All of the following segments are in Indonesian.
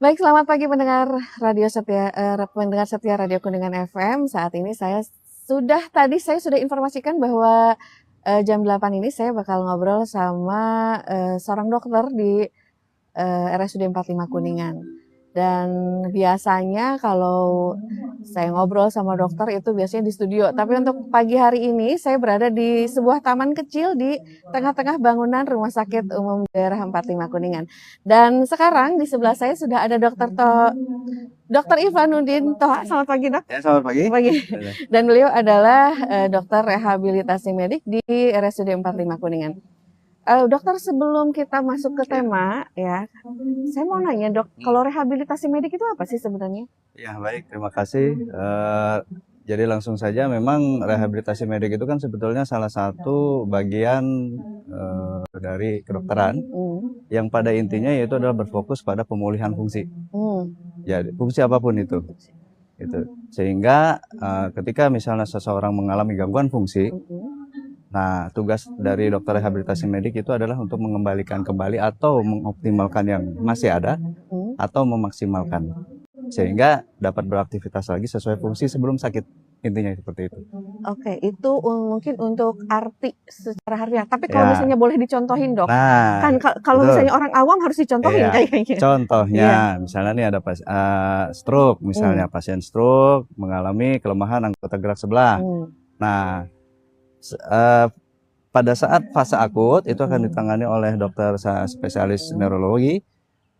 Baik, selamat pagi pendengar pendengar setia Radio Kuningan FM. Saat ini saya sudah informasikan bahwa jam 8 ini saya bakal ngobrol sama seorang dokter di RSUD 45 Kuningan. Dan biasanya kalau saya ngobrol sama dokter itu biasanya di studio. Tapi untuk pagi hari ini saya berada di sebuah taman kecil di tengah-tengah bangunan Rumah Sakit Umum Daerah 45 Kuningan. Dan sekarang di sebelah saya sudah ada Dr. Ivanuddin Toha. Selamat pagi, Dok. Ya, selamat pagi. Pagi. Dan beliau adalah dokter rehabilitasi medik di RSUD 45 Kuningan. Dokter, sebelum kita masuk ke tema ya, saya mau nanya, Dok, kalau rehabilitasi medik itu apa sih sebenarnya? Ya, baik, terima kasih. Jadi langsung saja, memang rehabilitasi medik itu kan sebetulnya salah satu bagian dari kedokteran yang pada intinya yaitu adalah berfokus pada pemulihan fungsi. Jadi fungsi apapun itu. Sehingga ketika misalnya seseorang mengalami gangguan fungsi, nah, tugas dari dokter rehabilitasi medik itu adalah untuk mengembalikan kembali atau mengoptimalkan yang masih ada atau memaksimalkan sehingga dapat beraktivitas lagi sesuai fungsi sebelum sakit. Intinya seperti itu. Oke, itu mungkin untuk arti secara harfiah. Tapi kalau misalnya boleh dicontohin, Dok. Nah, kan kalau misalnya orang awam harus dicontohin kayaknya. Contohnya, misalnya nih ada stroke, misalnya pasien stroke mengalami kelemahan anggota gerak sebelah. Nah, pada saat fase akut itu akan ditangani oleh dokter spesialis neurologi.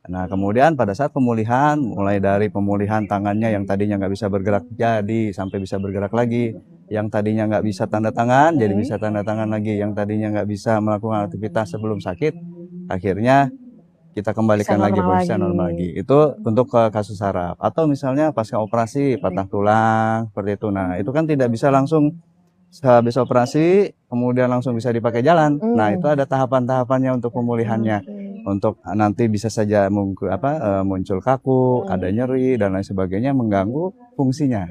Nah, kemudian pada saat pemulihan, mulai dari pemulihan tangannya yang tadinya nggak bisa bergerak jadi sampai bisa bergerak lagi, yang tadinya nggak bisa tanda tangan jadi bisa tanda tangan lagi, yang tadinya nggak bisa melakukan aktivitas sebelum sakit, akhirnya kita kembalikan lagi posisi normal lagi. Itu untuk kasus saraf. Atau misalnya pasca operasi patah tulang seperti itu. Nah, itu kan tidak bisa langsung habis operasi kemudian langsung bisa dipakai jalan. Nah, itu ada tahapan-tahapannya untuk pemulihannya. Untuk nanti bisa saja muncul kaku, ada nyeri dan lain sebagainya, mengganggu fungsinya.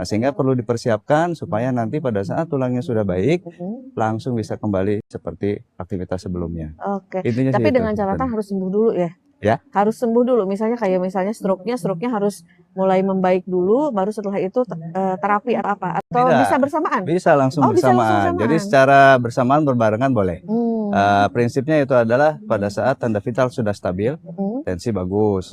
Nah, sehingga perlu dipersiapkan supaya nanti pada saat tulangnya sudah baik langsung bisa kembali seperti aktivitas sebelumnya. Oke. Tapi dengan catatan harus sembuh dulu ya. Ya, harus sembuh dulu. Misalnya stroke-nya harus mulai membaik dulu, baru setelah itu terapi apa atau bisa bersamaan? Bisa langsung bersamaan. Jadi secara bersamaan berbarengan boleh. Prinsipnya itu adalah pada saat tanda vital sudah stabil, tensi bagus,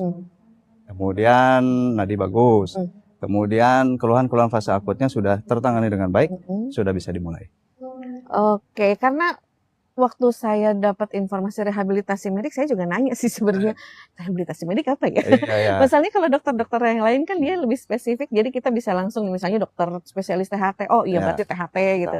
kemudian nadi bagus, kemudian keluhan-keluhan fase akutnya sudah tertangani dengan baik, sudah bisa dimulai. Oke, karena waktu saya dapat informasi rehabilitasi medik, saya juga nanya sih sebenarnya rehabilitasi medik apa ya? Masalahnya kalau dokter-dokter yang lain kan dia lebih spesifik, jadi kita bisa langsung misalnya dokter spesialis THT, oh iya berarti THT gitu.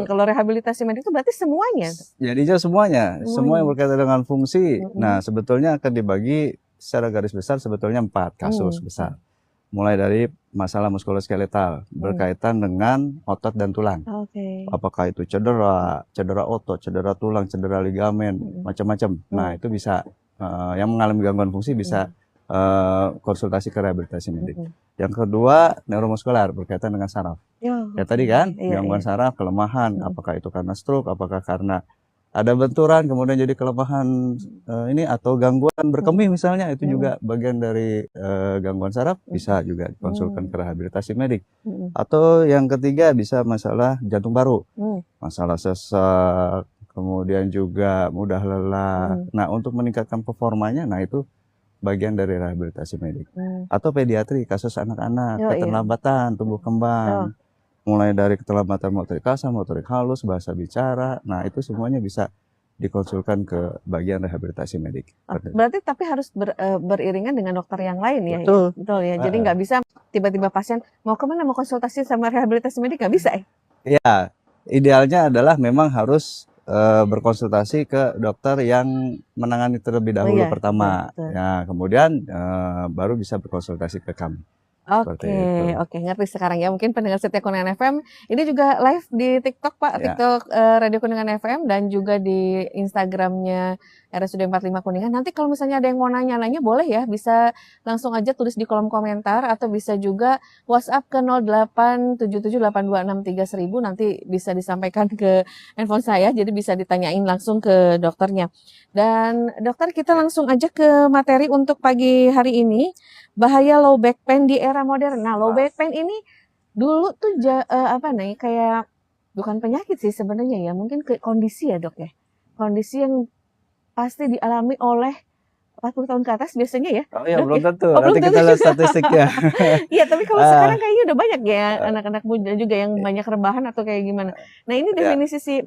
Kalau rehabilitasi medik itu berarti semuanya? Jadinya semuanya, semua yang berkaitan dengan fungsi. Nah, sebetulnya akan dibagi secara garis besar sebetulnya 4 kasus besar. Mulai dari masalah muskuloskeletal berkaitan dengan otot dan tulang. Apakah itu cedera otot, cedera tulang, cedera ligamen, macam-macam. Nah, itu bisa yang mengalami gangguan fungsi bisa konsultasi ke rehabilitasi medik. Yang kedua, neuromuskular berkaitan dengan saraf. Ya tadi kan, gangguan saraf, kelemahan, apakah itu karena stroke, apakah karena ada benturan kemudian jadi kelemahan atau gangguan berkemih misalnya, itu juga bagian dari gangguan saraf, bisa juga dikonsulkan ke rehabilitasi medik. Atau yang ketiga bisa masalah jantung paru, masalah sesak, kemudian juga mudah lelah. Nah, untuk meningkatkan performanya, nah itu bagian dari rehabilitasi medik. Atau pediatri, kasus anak-anak, keterlambatan tumbuh kembang. Mulai dari keterlambatan motorik kasar, motorik halus, bahasa bicara, nah itu semuanya bisa dikonsulkan ke bagian rehabilitasi medik. Berarti tapi harus beriringan dengan dokter yang lain ya? Betul ya. Jadi nggak bisa tiba-tiba pasien mau kemana, mau konsultasi sama rehabilitasi medik, nggak bisa ya? Iya, idealnya adalah memang harus berkonsultasi ke dokter yang menangani terlebih dahulu pertama. Ya, kemudian baru bisa berkonsultasi ke kami. Oke, ngerti sekarang ya. Mungkin pendengar setia Kuningan FM ini juga live di TikTok, Pak, TikTok Radio Kuningan FM, dan juga di Instagramnya RSUD 45 Kuningan. Nanti kalau misalnya ada yang mau nanya-nanya boleh ya, bisa langsung aja tulis di kolom komentar atau bisa juga WhatsApp ke 087782631000, nanti bisa disampaikan ke handphone saya, jadi bisa ditanyain langsung ke dokternya. Dan dokter, kita langsung aja ke materi untuk pagi hari ini, bahaya low back pain di era modern. Nah, low back pain ini dulu tuh apa nih, kayak bukan penyakit sih sebenarnya ya, mungkin ke kondisi ya dok ya, kondisi yang pasti dialami oleh 40 tahun ke atas biasanya ya. Oh ya, Dok belum ya? tentu. Oh, belum Nanti kita tentu lihat juga. statistiknya. Iya, tapi kalau Ah, sekarang kayaknya udah banyak ya anak-anak muda juga yang banyak rebahan atau kayak gimana. Nah, ini ya, definisi si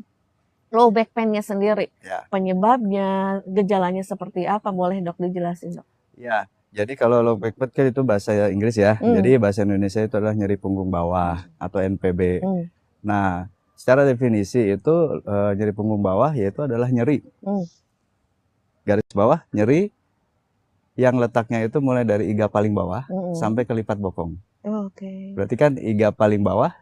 low back pain-nya sendiri. ya, Penyebabnya, gejalanya seperti apa? Boleh dok dijelasin dok? ya. Jadi kalau low back pain kan itu bahasa Inggris ya. Jadi Hmm, bahasa Indonesia itu adalah nyeri punggung bawah atau NPB. hmm, Nah, secara definisi itu nyeri punggung bawah yaitu adalah nyeri hmm. garis bawah, nyeri yang letaknya itu mulai dari iga paling bawah sampai ke lipat bokong. Oke. Berarti kan iga paling bawah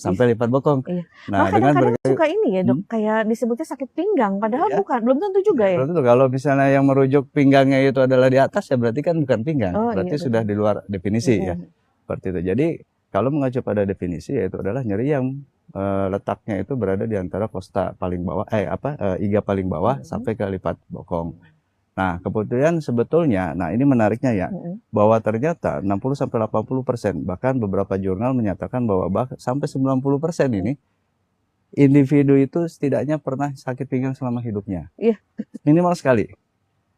sampai lipat bokong. Iya. Nah, Malah dengan kadang-kadang suka ini ya dok, kayak disebutnya sakit pinggang, padahal Iya. bukan, belum tentu juga ya. Berarti tuh kalau misalnya yang merujuk pinggangnya itu adalah di atas ya berarti kan bukan pinggang, Oh berarti iya sudah betul. di luar definisi ya. Mm-mm. Seperti itu. Jadi kalau mengacu pada definisi yaitu adalah nyeri yang letaknya itu berada di antara kosta paling bawah iga paling bawah sampai ke lipat bokong. Nah, kemudian sebetulnya, nah ini menariknya ya, bahwa ternyata 60-80%, bahkan beberapa jurnal menyatakan bahwa sampai 90% ini individu itu setidaknya pernah sakit pinggang selama hidupnya. Iya. Minimal sekali.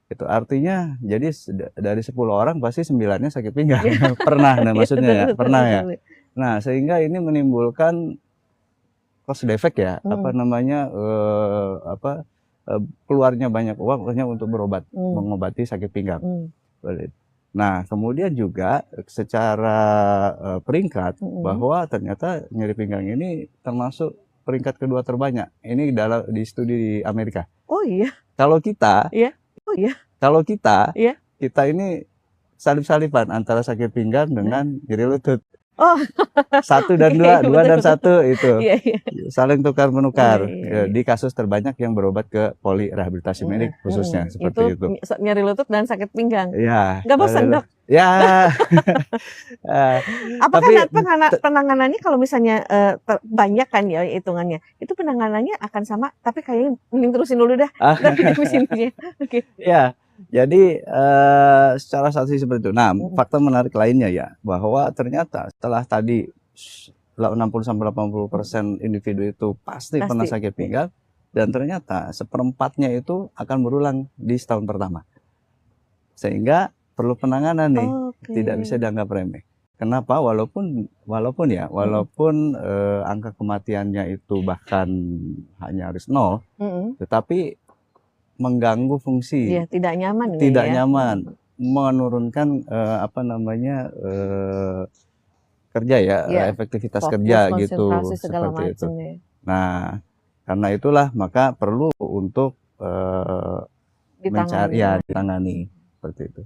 Itu artinya jadi dari 10 orang pasti 9-nya sakit pinggang. Pernah, nah maksudnya ya, pernah ya. Nah, sehingga ini menimbulkan cost effect ya, keluarnya banyak uang hanya untuk berobat, mengobati sakit pinggang. Nah, kemudian juga secara peringkat bahwa ternyata nyeri pinggang ini termasuk peringkat kedua terbanyak. Ini di studi di Amerika. Oh iya. Kalau kita, oh iya. Kalau kita, Iya. kita ini salip-salipan antara sakit pinggang dengan nyeri lutut. Oh. 1 dan 2, 2 dan 1 itu. Iya, iya. Saling tukar-menukar. Iya. Di kasus terbanyak yang berobat ke poli rehabilitasi medik khususnya seperti itu. Nyeri lutut dan sakit pinggang. Iya. Nggak bosan dok? Ya. Apakah penanganannya kalau misalnya banyak kan ya hitungannya, itu penanganannya akan sama, tapi kayaknya mending terusin dulu dah. Oke. Ya. Jadi secara statistik seperti itu. Nah, fakta menarik lainnya ya, bahwa ternyata setelah tadi 60-80% individu itu pasti pernah sakit pinggang, dan ternyata seperempatnya itu akan berulang di setahun pertama. Sehingga perlu penanganan nih, tidak bisa dianggap remeh. Kenapa? Walaupun angka kematiannya itu bahkan hanya harus 0, tetapi mengganggu fungsi, tidak nyaman, menurunkan kerja ya, efektivitas kerja gitu, seperti itu. Nah, karena itulah maka perlu untuk ditangani seperti itu.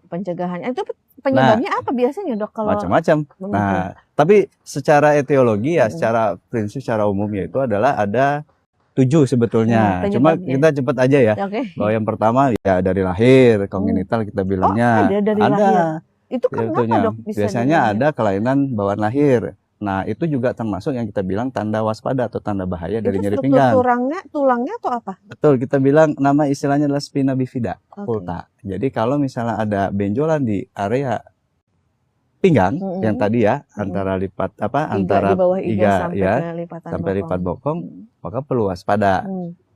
Pencegahannya itu penyebabnya apa biasanya dok? Kalau macam-macam. Nah, tapi secara etiologi ya, secara prinsip, secara umum ya itu adalah ada 7 sebetulnya. Cuma kita cepat aja ya. Bahwa yang pertama ya dari lahir, kongenital kita bilangnya. Ada dari lahir. Itu kenapa dok? Biasanya ada kelainan bawaan lahir. Nah, itu juga termasuk yang kita bilang tanda waspada atau tanda bahaya dari nyeri pinggang. Tulangnya atau apa? Betul, kita bilang nama istilahnya adalah spina bifida, vulta. Jadi kalau misalnya ada benjolan di area pinggang yang tadi ya, antara antara iga ya sampai lipat bokong, maka perlu waspada.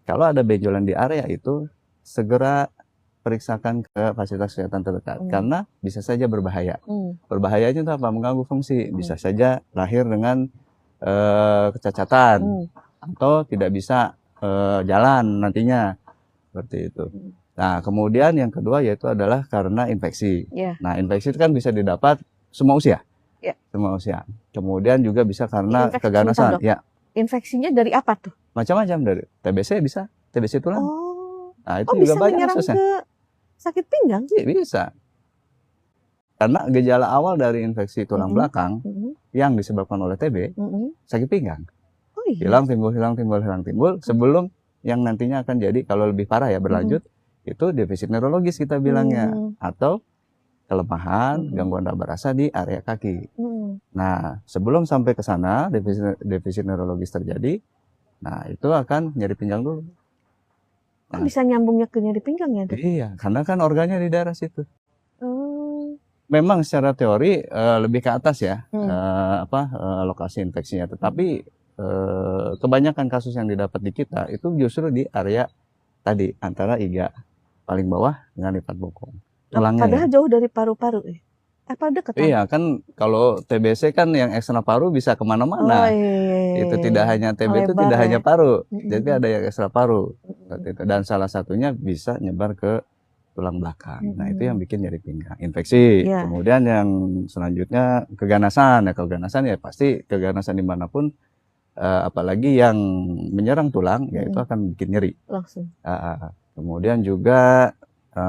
Kalau ada benjolan di area itu, segera periksakan ke fasilitas kesehatan terdekat, karena bisa saja berbahaya. Berbahayanya itu apa? Mengganggu fungsi. Bisa saja lahir dengan kecacatan atau tidak bisa jalan nantinya, seperti itu. Nah, kemudian yang kedua yaitu adalah karena infeksi. Nah, infeksi itu kan bisa didapat semua usia. Semua usia. Kemudian juga bisa karena keganasan. Infeksinya dari apa tuh? Macam-macam, dari TBC bisa, TBC tulang. Nah, itu juga bisa banyak menyerang ke sakit pinggang? Iya, bisa. Karena gejala awal dari infeksi tulang belakang yang disebabkan oleh TB, sakit pinggang. Hilang timbul sebelum yang nantinya akan jadi kalau lebih parah ya berlanjut itu defisit neurologis kita bilangnya, atau kelemahan, gangguan raba rasa di area kaki. Nah, sebelum sampai ke sana, defisit neurologis terjadi, nah itu akan nyeri pinggang dulu. Kok bisa nyambungnya ke nyeri pinggang ya, Dok? Iya, karena kan organnya di daerah situ. Memang secara teori lebih ke atas ya, lokasi infeksinya. Tetapi kebanyakan kasus yang didapat di kita itu justru di area tadi antara iga paling bawah dengan lipat bokong. Tulangnya Padahal jauh dari paru-paru ya? Apa dekat? Iya kan, kalau TBC kan yang ekstra paru bisa kemana-mana. Itu tidak hanya TB itu tidak hanya paru, jadi ada yang ekstra paru. Dan salah satunya bisa nyebar ke tulang belakang. Nah itu yang bikin nyeri pinggang, infeksi. Kemudian yang selanjutnya keganasan. Ya keganasan ya pasti keganasan dimanapun, apalagi yang menyerang tulang, ya itu akan bikin nyeri. Langsung. Kemudian juga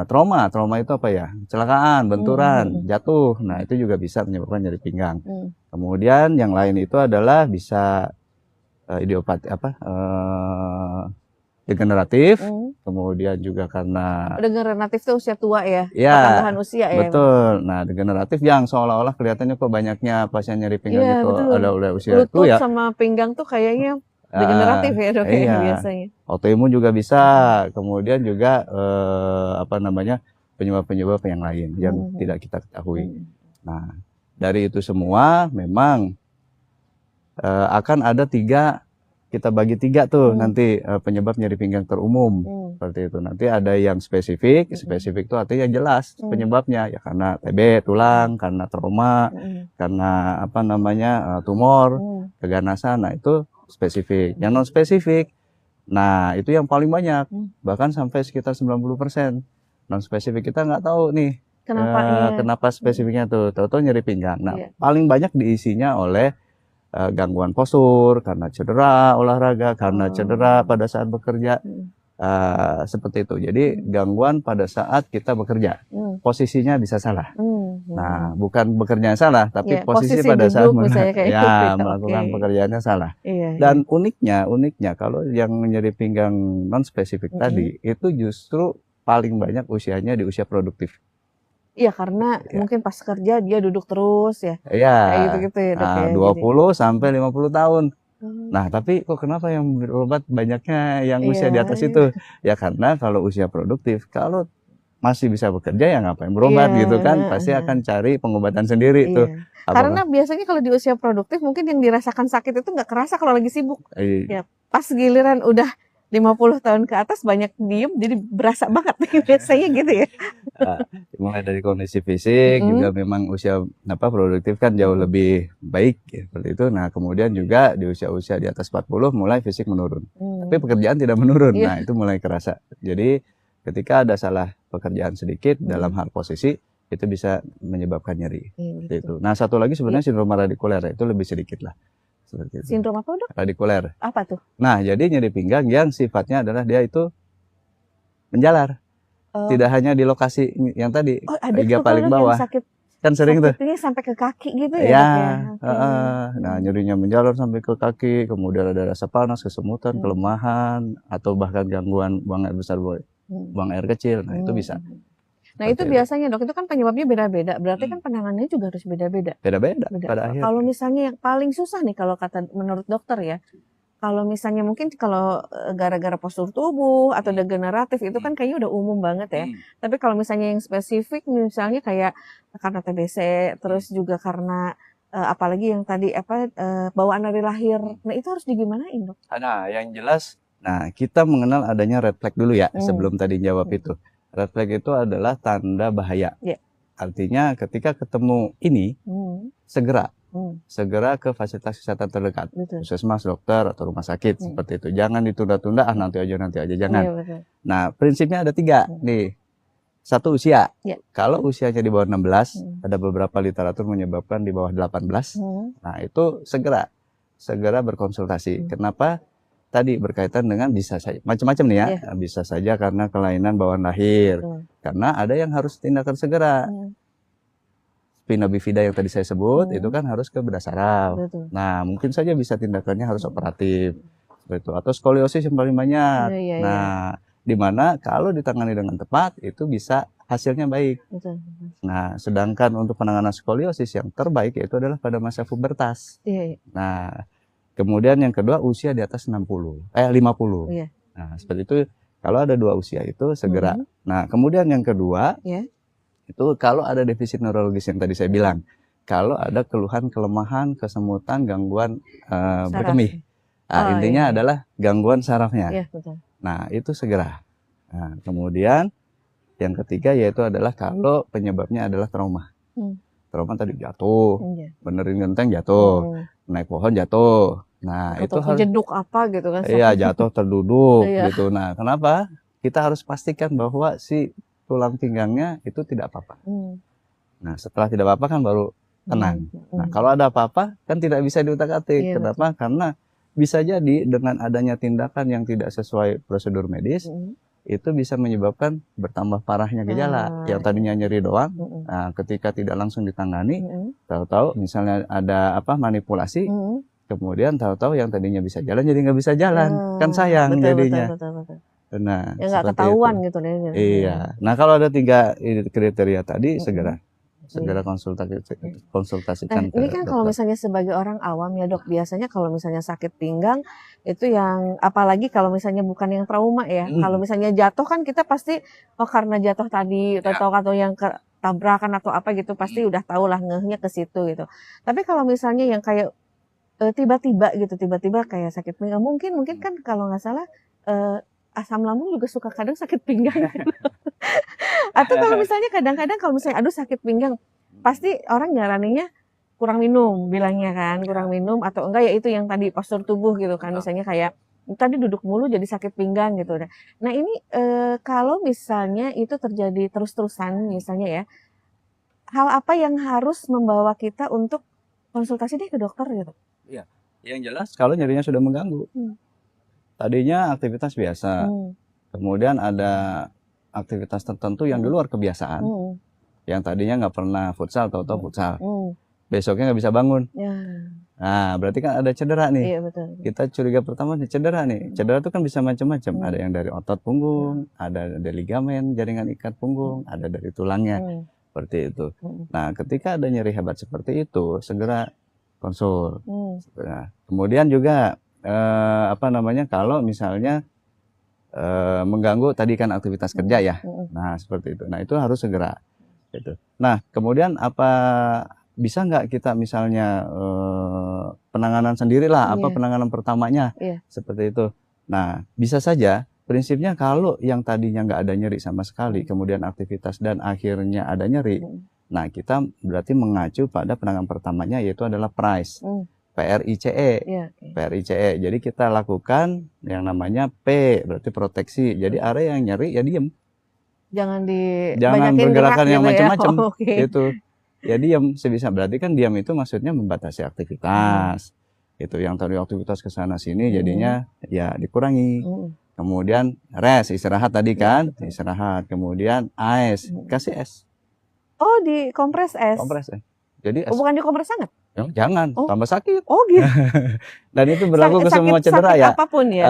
trauma itu apa ya? Kecelakaan, benturan, jatuh. Nah itu juga bisa menyebabkan nyeri pinggang. Kemudian yang lain itu adalah bisa idiopati degeneratif, kemudian juga karena degeneratif itu usia tua ya, tambahan usia ya. Betul. Nah degeneratif yang seolah-olah kelihatannya kok banyaknya pasien nyeri pinggang gitu, ada udah usia lutut itu ya. Sama pinggang tuh kayaknya degeneratif ya, Dok, ya biasanya. Autoimun juga bisa, kemudian juga penyebab-penyebab yang lain yang tidak kita ketahui. Nah dari itu semua memang akan ada kita bagi tiga tuh nanti penyebab nyeri pinggang terumum seperti itu. Nanti ada yang spesifik itu artinya jelas penyebabnya ya karena TB tulang, karena trauma, karena tumor, keganasan. Nah itu spesifik. Yang non spesifik, nah itu yang paling banyak, bahkan sampai sekitar 90%. Non spesifik kita nggak tahu nih kenapa spesifiknya tuh, tahu-tahu nyeri pinggang. Nah paling banyak diisinya oleh gangguan postur, karena cedera olahraga, karena cedera pada saat bekerja, seperti itu. Jadi gangguan pada saat kita bekerja, posisinya bisa salah. Nah, bukan bekerjanya salah, tapi posisi pada saat melakukan pekerjaannya salah. Dan uniknya kalau yang nyeri pinggang non spesifik tadi itu justru paling banyak usianya di usia produktif. Iya, karena mungkin pas kerja dia duduk terus ya. Iya. Kayak gitu-gitu ya, Dok, ya. 20 sampai 50 tahun. Nah, tapi kok kenapa yang berobat banyaknya yang usia di atas itu? Ya karena kalau usia produktif, kalau masih bisa bekerja ya ngapain berobat gitu kan? Pasti akan cari pengobatan sendiri tuh. Karena biasanya kalau di usia produktif mungkin yang dirasakan sakit itu nggak kerasa kalau lagi sibuk. Ya, pas giliran udah 50 tahun ke atas banyak diem, jadi berasa banget biasanya gitu ya. Mulai dari kondisi fisik juga memang usia produktif kan jauh lebih baik ya, seperti itu. Nah kemudian juga di usia-usia di atas 40 mulai fisik menurun, tapi pekerjaan tidak menurun. Nah itu mulai kerasa. Jadi ketika ada salah pekerjaan sedikit dalam hal posisi itu bisa menyebabkan nyeri. Itu. Nah satu lagi sebenarnya sindrom radikuler itu lebih sedikit lah. Sindrom apa, Dok? Radikuler. Apa tuh? Nah jadi nyeri pinggang yang sifatnya adalah dia itu menjalar. Tidak hanya di lokasi yang tadi, iga paling bawah. Kan sering tuh. Sakitnya sampai ke kaki gitu ya? Ya. Nah nyerinya menjalar sampai ke kaki, kemudian ada rasa panas, kesemutan, kelemahan, atau bahkan gangguan buang air besar, buang air kecil. Nah itu bisa. Nah itu biasanya, Dok, itu kan penyebabnya beda-beda. Berarti kan penanganannya juga harus beda-beda. Beda-beda pada akhirnya. Kalau misalnya yang paling susah nih kalau kata menurut dokter ya, kalau misalnya mungkin kalau gara-gara postur tubuh atau degeneratif itu kan kayaknya udah umum banget ya. Tapi kalau misalnya yang spesifik misalnya kayak karena TBC, terus juga karena apalagi yang tadi bawaan dari lahir. Nah itu harus digimanain, Dok? Nah yang jelas, kita mengenal adanya red flag dulu ya sebelum tadi jawab itu. Red flag itu adalah tanda bahaya. Artinya ketika ketemu ini segera ke fasilitas kesehatan terdekat, puskesmas, dokter atau rumah sakit seperti itu. Jangan ditunda-tunda, nanti aja jangan. Nah prinsipnya ada 3 nih. 1 usia. Kalau usianya di bawah 16, ada beberapa literatur menyebabkan di bawah 18. Nah itu segera berkonsultasi. Kenapa? Tadi berkaitan dengan bisa saja macam-macam nih ya, bisa saja karena kelainan bawaan lahir, karena ada yang harus tindakan segera. Spina bifida yang tadi saya sebut itu kan harus ke bedah saraf. Nah mungkin saja bisa tindakannya harus operatif, atau skoliosis yang paling banyak. Nah di mana kalau ditangani dengan tepat itu bisa hasilnya baik. Betul. Nah, sedangkan untuk penanganan skoliosis yang terbaik itu adalah pada masa pubertas. Iya, iya. Nah, kemudian yang kedua usia di atas 50. Iya. Nah, seperti itu kalau ada dua usia itu segera. Mhm. Nah, kemudian yang kedua Ya. itu kalau ada defisit neurologis yang tadi saya bilang, kalau ada keluhan, kelemahan, kesemutan, gangguan Saraf. berkemih. Nah, Oh, intinya iya, iya. adalah gangguan sarafnya. Iya, betul. Nah, itu segera. Nah, kemudian yang ketiga yaitu adalah kalau penyebabnya adalah trauma. Hmm. Trauma tadi jatuh, Iya. benerin genteng jatuh, naik pohon jatuh. Nah, itu Atau harus kejeduk apa gitu kan. iya jatuh terduduk Iya. gitu. Nah, kenapa? Kita harus pastikan bahwa si tulang pinggangnya itu tidak apa-apa. Nah, setelah tidak apa-apa kan baru tenang. Nah, kalau ada apa-apa kan tidak bisa diutak-atik. Iya, Kenapa? Karena bisa jadi dengan adanya tindakan yang tidak sesuai prosedur medis, itu bisa menyebabkan bertambah parahnya gejala. Yang tadinya nyeri doang, nah, ketika tidak langsung ditangani, tahu-tahu misalnya ada manipulasi, kemudian tahu-tahu yang tadinya bisa jalan jadi nggak bisa jalan, kan sayang jadinya. Betul. Nah, Ya nggak seperti ketahuan itu. gitu deh. Iya. Nah, kalau ada 3 kriteria tadi segera konsultasikan Ini ke kan kalau dokter. misalnya sebagai orang awam ya dok, biasanya kalau misalnya sakit pinggang itu yang apalagi kalau misalnya bukan yang trauma ya, kalau misalnya jatuh kan kita pasti karena jatuh tadi atau yang tabrakan atau apa gitu pasti udah tahu lah ngehnya ke situ gitu. Tapi kalau misalnya yang kayak tiba-tiba kayak sakit pinggang, mungkin kan kalau nggak salah asam lambung juga suka kadang sakit pinggang. Atau kalau misalnya kadang-kadang kalau misalnya aduh sakit pinggang, pasti orang nyaraninnya kurang minum, bilangnya kan, kurang minum atau enggak ya itu yang tadi postur tubuh gitu kan, misalnya kayak tadi duduk mulu jadi sakit pinggang gitu. Nah ini kalau misalnya itu terjadi terus-terusan misalnya ya, hal apa yang harus membawa kita untuk konsultasi deh ke dokter gitu? Iya, yang jelas kalau nyerinya sudah mengganggu. Tadinya aktivitas biasa, kemudian ada aktivitas tertentu yang di luar kebiasaan, yang tadinya nggak pernah futsal, tahu-tahu futsal, besoknya nggak bisa bangun. Nah, berarti kan ada cedera nih. Iya, betul. Kita curiga pertama nih cedera nih. Cedera itu kan bisa macam-macam. Ada yang dari otot punggung, ada dari ligamen, jaringan ikat punggung, ada dari tulangnya, seperti itu. Nah, ketika ada nyeri hebat seperti itu, segera konsul. Nah, kemudian juga kalau misalnya mengganggu tadi kan aktivitas kerja ya. Nah, seperti itu. Nah, itu harus segera. Gitu. Nah, kemudian bisa nggak kita misalnya penanganan sendirilah, penanganan pertamanya, seperti itu. Nah, bisa saja. Prinsipnya kalau yang tadinya nggak ada nyeri sama sekali, kemudian aktivitas dan akhirnya ada nyeri, nah kita berarti mengacu pada penanganan pertamanya yaitu adalah PRICE. PRICE. PRICE. Jadi kita lakukan yang namanya P, berarti proteksi. Jadi area yang nyeri ya diem. Jangan bergerakan yang macam-macam. Ya. Gitu. Ya diem sebisa. Berarti kan diam itu maksudnya membatasi aktivitas. Itu yang tadi aktivitas ke sana sini jadinya ya dikurangi. Kemudian rest, istirahat tadi kan, istirahat. Kemudian ice, kasih es. Oh, di kompres es. Kompres es. Jadi es. Bukan di kompres hangat. Jangan, tambah sakit. Oh gitu. Dan itu berlaku ke semua cedera ya. Apapun ya.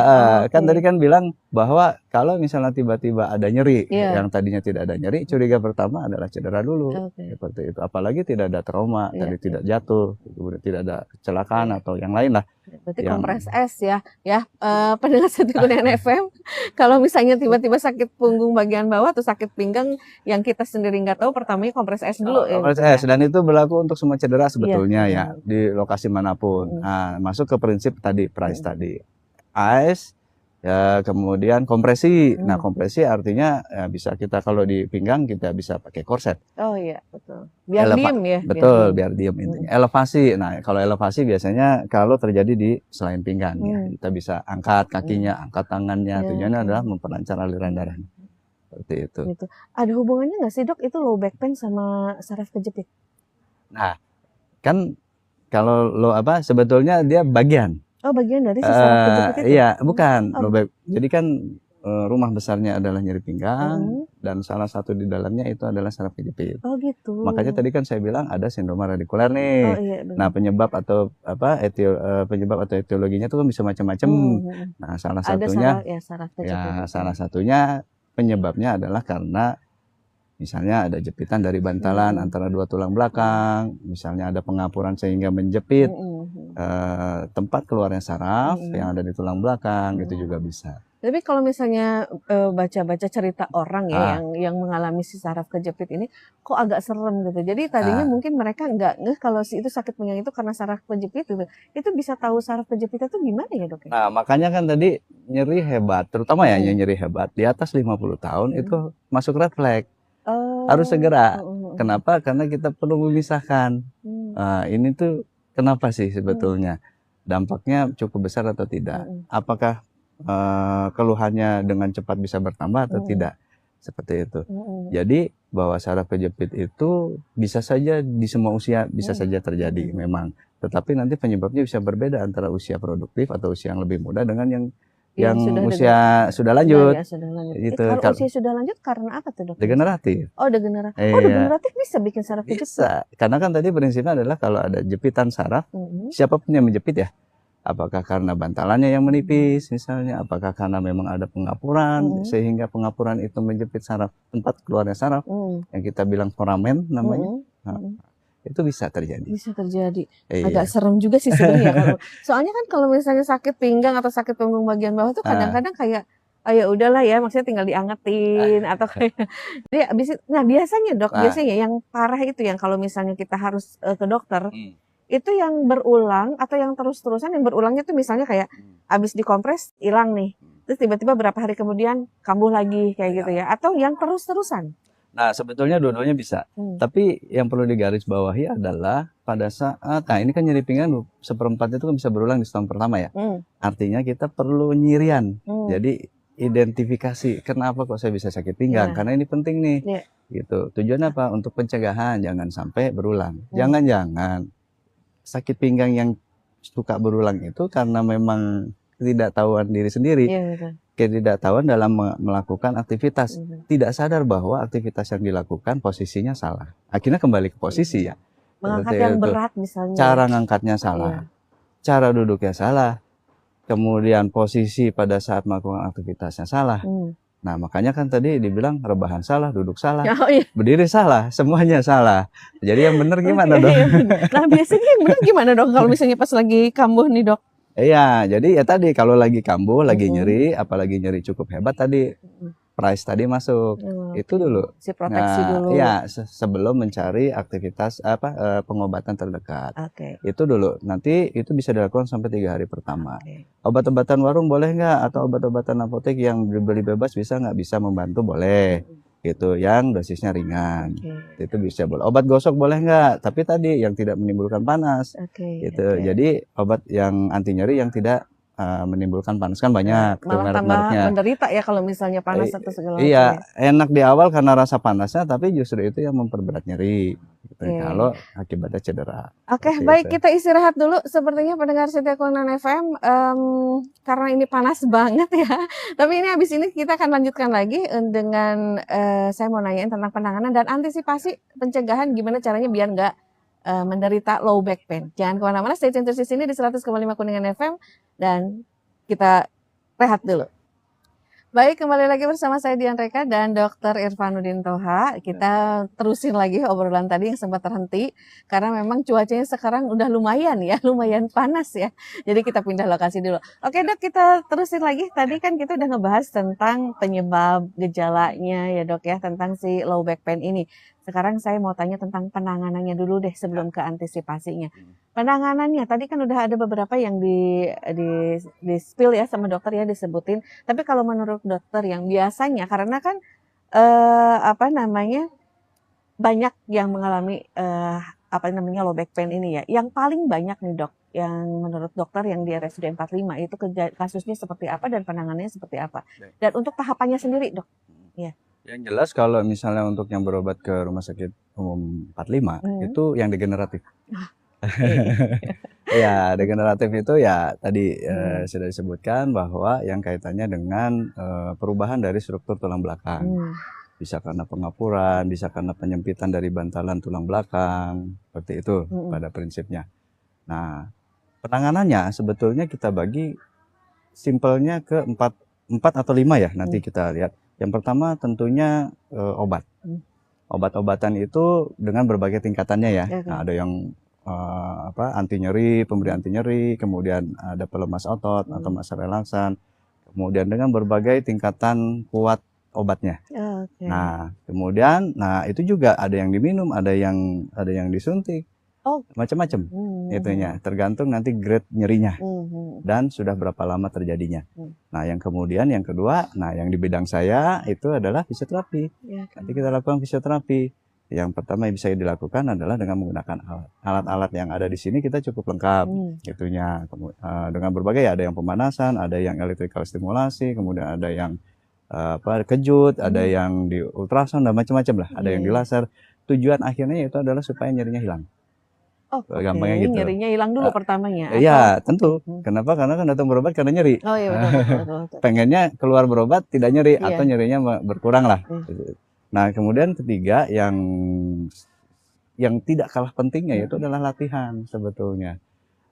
Kan tadi kan bilang bahwa kalau misalnya tiba-tiba ada nyeri, yang tadinya tidak ada nyeri, curiga pertama adalah cedera dulu. Seperti itu. Apalagi tidak ada trauma, tadi tidak jatuh, kemudian tidak ada kecelakaan atau yang lain lah. Berarti kompres es ya. Ya, pendengar setia dengan FM, kalau misalnya tiba-tiba sakit punggung bagian bawah atau sakit pinggang yang kita sendiri nggak tahu, pertamanya kompres es dulu. Kompres es, dan itu berlaku untuk semua cedera sebetulnya ya, di lokasi manapun. Nah, masuk ke prinsip tadi, PRICE tadi. Ice, ya, kemudian kompresi. Nah, kompresi artinya ya, bisa kita kalau di pinggang kita bisa pakai korset. Oh iya, betul. Biar diem ya. Betul, biar diem intinya. Elevasi. Nah, kalau elevasi biasanya kalau terjadi di selain pinggang ya, kita bisa angkat kakinya, angkat tangannya. Tujuannya adalah memperlancar aliran darah. Seperti itu. Gitu. Ada hubungannya nggak sih dok itu low back pain sama saraf kejepit? Nah, kan kalau sebetulnya dia bagian. Oh, bagian dari si saraf kejepit itu? Iya, bukan. Jadi kan rumah besarnya adalah nyeri pinggang dan salah satu di dalamnya itu adalah saraf kejepit. Oh gitu. Makanya tadi kan saya bilang ada sindroma radikuler Oh nih. iya Nah, benar. penyebab atau penyebab atau etiologinya itu kan bisa macam-macam. Nah, salah Ada satunya saraf kejepit itu. salah satunya penyebabnya adalah karena misalnya ada jepitan dari bantalan antara dua tulang belakang, misalnya ada pengapuran sehingga menjepit tempat keluarnya saraf yang ada di tulang belakang, itu juga bisa. Tapi kalau misalnya baca-baca cerita orang ya Ah, yang mengalami si saraf kejepit ini kok agak serem gitu. Jadi tadinya mungkin mereka nggak ngeh kalau si itu sakit pinggang itu karena saraf kejepit gitu. Itu bisa tahu saraf kejepit itu gimana ya dok? nah, makanya kan tadi nyeri hebat, terutama ya yang nyeri hebat di atas 50 tahun itu masuk red flag. Harus segera. Kenapa? Karena kita perlu memisahkan. Ini tuh kenapa sih sebetulnya? Dampaknya cukup besar atau tidak? Apakah keluhannya dengan cepat bisa bertambah atau tidak? Seperti itu. Jadi bahwa saraf kejepit itu bisa saja di semua usia bisa saja terjadi memang. Tetapi nanti penyebabnya bisa berbeda antara usia produktif atau usia yang lebih muda dengan yang usia sudah lanjut. Gitu. Kalau usia sudah lanjut karena apa tuh dok? Degeneratif. Oh degeneratif. Oh degeneratif bisa bikin saraf kejepit? Bisa. Karena kan tadi prinsipnya adalah kalau ada jepitan saraf, siapapun yang menjepit ya, apakah karena bantalannya yang menipis misalnya, apakah karena memang ada pengapuran sehingga pengapuran itu menjepit saraf, tempat keluarnya saraf yang kita bilang foramen namanya. Itu bisa terjadi. Bisa terjadi. Agak serem juga sih sebenarnya. Soalnya kan kalau misalnya sakit pinggang atau sakit punggung bagian bawah tuh kadang-kadang kayak ya udahlah ya, maksudnya tinggal diangetin atau kayak dia habis. Nah biasanya dok, biasanya yang parah itu yang kalau misalnya kita harus ke dokter itu yang berulang atau yang terus-terusan. Yang berulangnya tuh misalnya kayak habis dikompres hilang nih, terus tiba-tiba berapa hari kemudian kambuh lagi kayak gitu ya, atau yang terus-terusan. Nah, sebetulnya dua-duanya bisa. Tapi yang perlu digarisbawahi adalah pada saat, nah ini kan nyeri pinggang seperempat itu kan bisa berulang di setahun pertama ya. Artinya kita perlu nyirian. Jadi identifikasi kenapa kok saya bisa sakit pinggang, karena ini penting nih. Gitu. Tujuannya apa? Untuk pencegahan, jangan sampai berulang. Jangan-jangan sakit pinggang yang suka berulang itu karena memang ketidaktahuan diri sendiri. Ketidaktahuan dalam melakukan aktivitas, tidak sadar bahwa aktivitas yang dilakukan posisinya salah. Akhirnya kembali ke posisi ya. Mengangkat yang berat misalnya. Cara ngangkatnya salah, cara duduknya salah, kemudian posisi pada saat melakukan aktivitasnya salah. Nah makanya kan tadi dibilang rebahan salah, duduk salah, berdiri salah, semuanya salah. Jadi yang benar gimana dok? Nah biasanya yang benar gimana dok kalau misalnya pas lagi kambuh nih dok? Iya, jadi ya tadi kalau lagi kambuh, lagi nyeri, apalagi nyeri cukup hebat tadi, price tadi masuk, itu dulu. Si proteksi dulu. Iya, sebelum mencari aktivitas pengobatan terdekat. Itu dulu. Nanti itu bisa dilakukan sampai 3 hari pertama. Obat-obatan warung boleh nggak? Atau obat-obatan apotek yang dibeli bebas bisa nggak? Bisa membantu boleh. Gitu, yang dosisnya ringan. Itu bisa boleh. Obat gosok boleh nggak? Tapi tadi yang tidak menimbulkan panas. Gitu. Jadi obat yang anti nyeri yang tidak menimbulkan panas kan banyak. Malah tambah menderita ya kalau misalnya panas atau segala macam. Iya, enak di awal karena rasa panasnya, tapi justru itu yang memperberat nyeri. Gitu. Kalau akibatnya cedera. Baik, kita istirahat dulu. Sepertinya pendengar Setia Kuningan FM, karena ini panas banget ya. Tapi ini habis ini kita akan lanjutkan lagi dengan saya mau nanyain tentang penanganan dan antisipasi pencegahan gimana caranya biar nggak menderita low back pain. Jangan kemana-mana, stay tune terus di sini di 100,5 Kuningan FM dan kita rehat dulu. Baik, kembali lagi bersama saya Dian Reka dan Dr. Irfanuddin Toha. Kita terusin lagi obrolan tadi yang sempat terhenti karena memang cuacanya sekarang udah lumayan ya, lumayan panas ya. Jadi kita pindah lokasi dulu. Oke dok, kita terusin lagi. Tadi kan kita udah ngebahas tentang penyebab gejalanya ya dok ya, tentang si low back pain ini. Sekarang saya mau tanya tentang penanganannya dulu deh sebelum ke antisipasinya. Penanganannya tadi kan udah ada beberapa yang di spill ya sama dokter ya disebutin. Tapi kalau menurut dokter yang biasanya karena kan banyak yang mengalami low back pain ini ya. Yang paling banyak nih dok, yang menurut dokter yang di RSUD 45 itu kasusnya seperti apa dan penanganannya seperti apa. Dan untuk tahapannya sendiri dok. Ya. Yang jelas kalau misalnya untuk yang berobat ke rumah sakit umum 45 itu yang degeneratif. Ya, degeneratif itu ya tadi Hmm. sudah disebutkan bahwa yang kaitannya dengan perubahan dari struktur tulang belakang. Hmm. Bisa karena pengapuran, bisa karena penyempitan dari bantalan tulang belakang, seperti itu Hmm. pada prinsipnya. Nah, penanganannya sebetulnya kita bagi simpelnya ke empat atau 5 ya, nanti kita lihat. Yang pertama tentunya obat. Obat-obatan itu dengan berbagai tingkatannya ya. Oke. Nah, ada yang anti nyeri, pemberi anti nyeri, kemudian ada pelemas otot atau masa relaksan, kemudian dengan berbagai tingkatan kuat obatnya. Oke. Nah, kemudian, itu juga ada yang diminum, ada yang disuntik, Oh. macam-macam itunya, tergantung nanti grade nyerinya dan sudah berapa lama terjadinya. Nah, yang kemudian yang kedua, yang di bidang saya itu adalah fisioterapi. Nanti kita lakukan fisioterapi. Yang pertama yang bisa dilakukan adalah dengan menggunakan alat-alat yang ada di sini kita cukup lengkap itunya. Dengan berbagai ada yang pemanasan, ada yang electrical stimulasi, kemudian ada yang kejut, ada yang di ultrasound dan macam-macam lah, ada yang di laser. Tujuan akhirnya itu adalah supaya nyerinya hilang. Oh, gampangnya gitu. Nyerinya hilang dulu pertamanya. Iya, tentu. Kenapa? Karena kan datang berobat karena nyeri. Oh iya betul. Pengennya keluar berobat tidak nyeri atau nyerinya berkurang lah. Nah, kemudian ketiga yang tidak kalah pentingnya yaitu adalah latihan sebetulnya.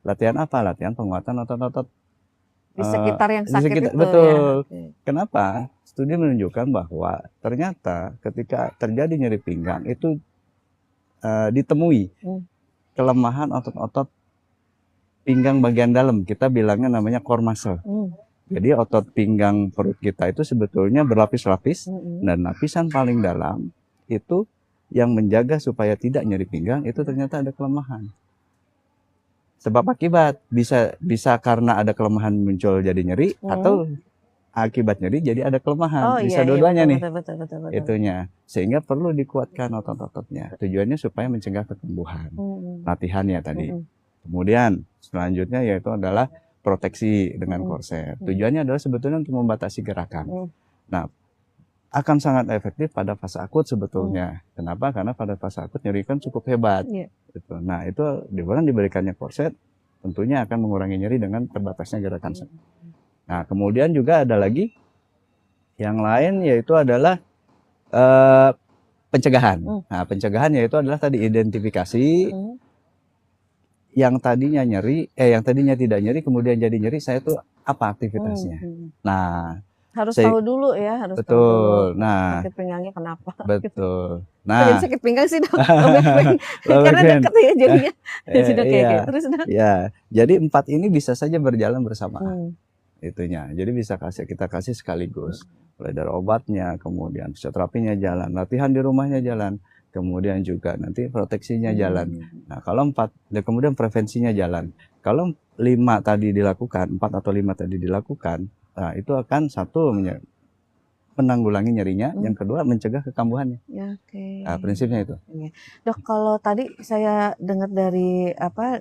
Latihan apa? Latihan penguatan otot-otot di sekitar yang sakit itu. Betul. Ya. Kenapa? Studi menunjukkan bahwa ternyata ketika terjadi nyeri pinggang itu ditemui kelemahan otot-otot pinggang bagian dalam. Kita bilangnya namanya core muscle. Jadi otot pinggang perut kita itu sebetulnya berlapis-lapis dan lapisan paling dalam itu yang menjaga supaya tidak nyeri pinggang itu ternyata ada kelemahan. Sebab akibat bisa karena ada kelemahan muncul jadi nyeri atau akibat nyeri jadi ada kelemahan. Bisa dua-duanya nih. Betul. Itunya. Sehingga perlu dikuatkan otot-ototnya. Tujuannya supaya mencegah ketumbuhan. Latihannya tadi. Kemudian selanjutnya yaitu adalah proteksi dengan korset. Tujuannya adalah sebetulnya untuk membatasi gerakan. Nah, akan sangat efektif pada fase akut sebetulnya. Kenapa? Karena pada fase akut nyeri kan cukup hebat. Gitu. Nah, itu dengan diberikannya korset tentunya akan mengurangi nyeri dengan terbatasnya gerakan. Nah, kemudian juga ada lagi yang lain yaitu adalah pencegahan. Nah, pencegahan yaitu adalah tadi identifikasi yang tadinya tidak nyeri kemudian jadi nyeri, saya tuh apa aktivitasnya. Nah, harus tahu dulu ya, betul. Tahu dulu nah, sakit pinggangnya kenapa. Betul. Gitu. Jadi sakit pinggang sih dok, karena dekat ya jadinya. Terus dok. Ya, jadi 4 ini bisa saja berjalan bersamaan. Itunya. Jadi bisa kita kasih sekaligus. Mulai dari obatnya, kemudian fisioterapinya jalan, latihan di rumahnya jalan, kemudian juga nanti proteksinya jalan. Nah, kalau 4, dan kemudian prevensinya jalan. Kalau 5 tadi dilakukan, 4 atau 5 tadi dilakukan, nah itu akan satu menanggulangi nyerinya, yang kedua mencegah kekambuhannya. Nah, prinsipnya itu. Dok, kalau tadi saya dengar dari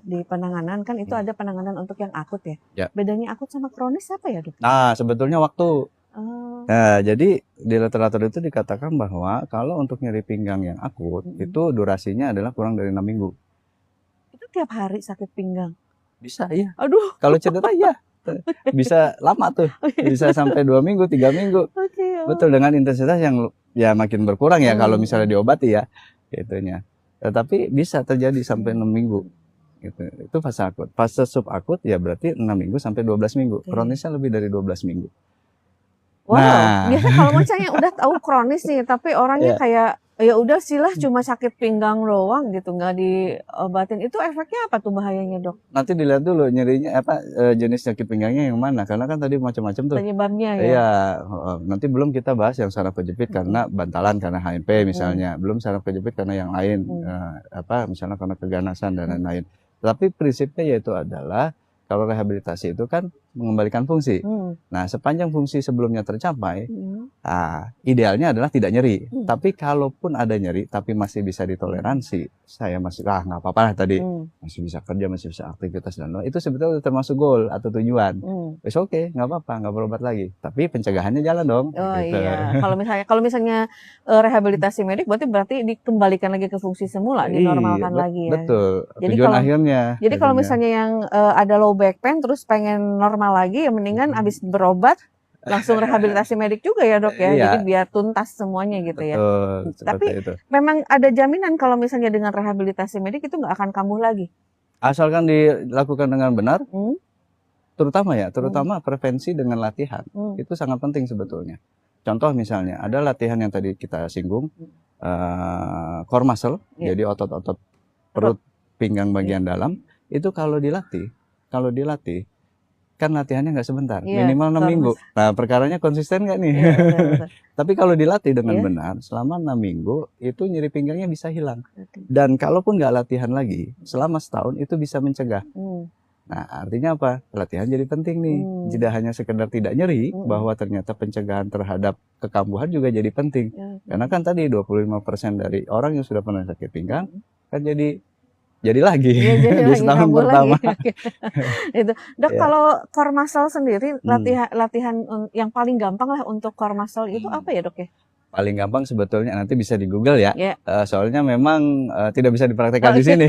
di penanganan kan itu ada penanganan untuk yang akut ya. Bedanya akut sama kronis apa ya dok? Nah, sebetulnya waktu. Nah, jadi di literatur itu dikatakan bahwa kalau untuk nyeri pinggang yang akut itu durasinya adalah kurang dari 6 minggu. Itu tiap hari sakit pinggang? Bisa, iya. Aduh. Kalau cedera ya. Bisa lama tuh, bisa sampai 2 minggu, 3 minggu. Betul, dengan intensitas yang ya makin berkurang ya kalau misalnya diobati ya, gitunya. Tetapi bisa terjadi sampai 6 minggu. Gitu. Itu fase akut. Fase subakut ya berarti 6 minggu sampai 12 minggu. Kronisnya lebih dari 12 minggu. Wow, biasanya kalau misalnya udah tahu kronis nih, tapi orangnya kayak ya udah silah cuma sakit pinggang doang gitu, nggak diobatin, itu efeknya apa tuh bahayanya dok? Nanti dilihat dulu nyerinya jenis sakit pinggangnya yang mana, karena kan tadi macam-macam tuh penyebabnya ya. Iya, nanti belum kita bahas yang saraf kejepit karena bantalan, karena HMP misalnya, belum saraf kejepit karena yang lain, misalnya karena keganasan dan lain-lain. Tapi prinsipnya yaitu adalah kalau rehabilitasi itu kan mengembalikan fungsi. Nah, sepanjang fungsi sebelumnya tercapai, idealnya adalah tidak nyeri. Tapi kalaupun ada nyeri, tapi masih bisa ditoleransi, saya masih nggak apa-apa lah tadi, masih bisa kerja, masih bisa aktivitas dan lain, itu sebetulnya termasuk goal atau tujuan. It's okay, nggak apa-apa, nggak berobat lagi. Tapi pencegahannya jalan dong. Oh gitu. iya, kalau misalnya rehabilitasi medik berarti dikembalikan lagi ke fungsi semula, dinormalkan lagi ya. Betul. Jadi Tujuan akhirnya. Jadi kalau misalnya yang ada low back pain terus pengen normal lagi, ya mendingan abis berobat langsung rehabilitasi medik juga ya dok ya. Iya. Jadi biar tuntas semuanya gitu ya. Betul, Tapi itu. memang ada jaminan kalau misalnya dengan rehabilitasi medik itu nggak akan kambuh lagi. Asalkan dilakukan dengan benar, terutama prevensi dengan latihan, itu sangat penting sebetulnya. Contoh misalnya, ada latihan yang tadi kita singgung, core muscle, jadi otot-otot perut, pinggang bagian dalam, itu kalau dilatih, kan latihannya nggak sebentar, minimal 6 minggu. Nah, perkaranya konsisten nggak nih? Betul. Tapi kalau dilatih dengan benar, selama 6 minggu, itu nyeri pinggangnya bisa hilang. Dan kalaupun nggak latihan lagi, selama setahun itu bisa mencegah. Nah, artinya apa? Latihan jadi penting nih. Tidak hanya sekedar tidak nyeri, bahwa ternyata pencegahan terhadap kekambuhan juga jadi penting. Karena kan tadi 25% dari orang yang sudah pernah sakit pinggang, kan jadi lagi di setahun pertama. Itu. Dok, kalau core muscle sendiri, latihan yang paling gampang lah untuk core muscle itu apa ya dok ya? Paling gampang sebetulnya nanti bisa di Google ya. Soalnya memang tidak bisa dipraktekkan di sini.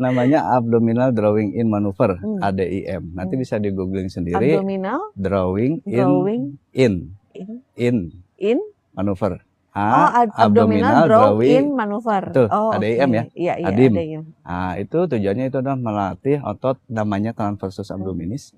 Namanya abdominal drawing in maneuver, ADIM. Nanti bisa di googling sendiri. Abdominal drawing in maneuver. Abdominal draw-in maneuver. Betul, ADIM ya. Iya, ADIM. ADIM. Nah, itu tujuannya itu adalah melatih otot namanya transversus abdominis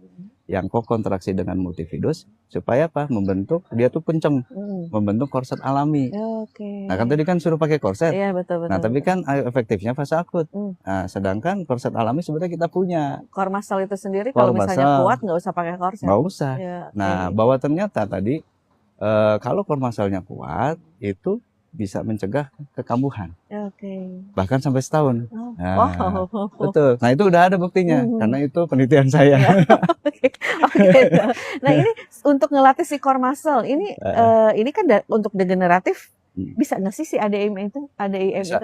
yang kontraksi dengan multifidus supaya apa? Membentuk, dia tuh kenceng, membentuk korset alami. Nah, kan tadi kan suruh pakai korset. Iya, betul. Nah, tapi kan efektifnya fase akut. Nah, sedangkan korset alami sebenarnya kita punya. Core muscle itu sendiri kalau misalnya kuat nggak usah pakai korset. Nggak usah. Nah, bahwa ternyata tadi kalau core muscle-nya kuat, itu bisa mencegah kekambuhan. Bahkan sampai setahun. Betul. Nah, itu udah ada buktinya karena itu penelitian saya. Nah, ini untuk ngelatih si core muscle ini kan untuk degeneratif bisa nggak sih si ADIM itu?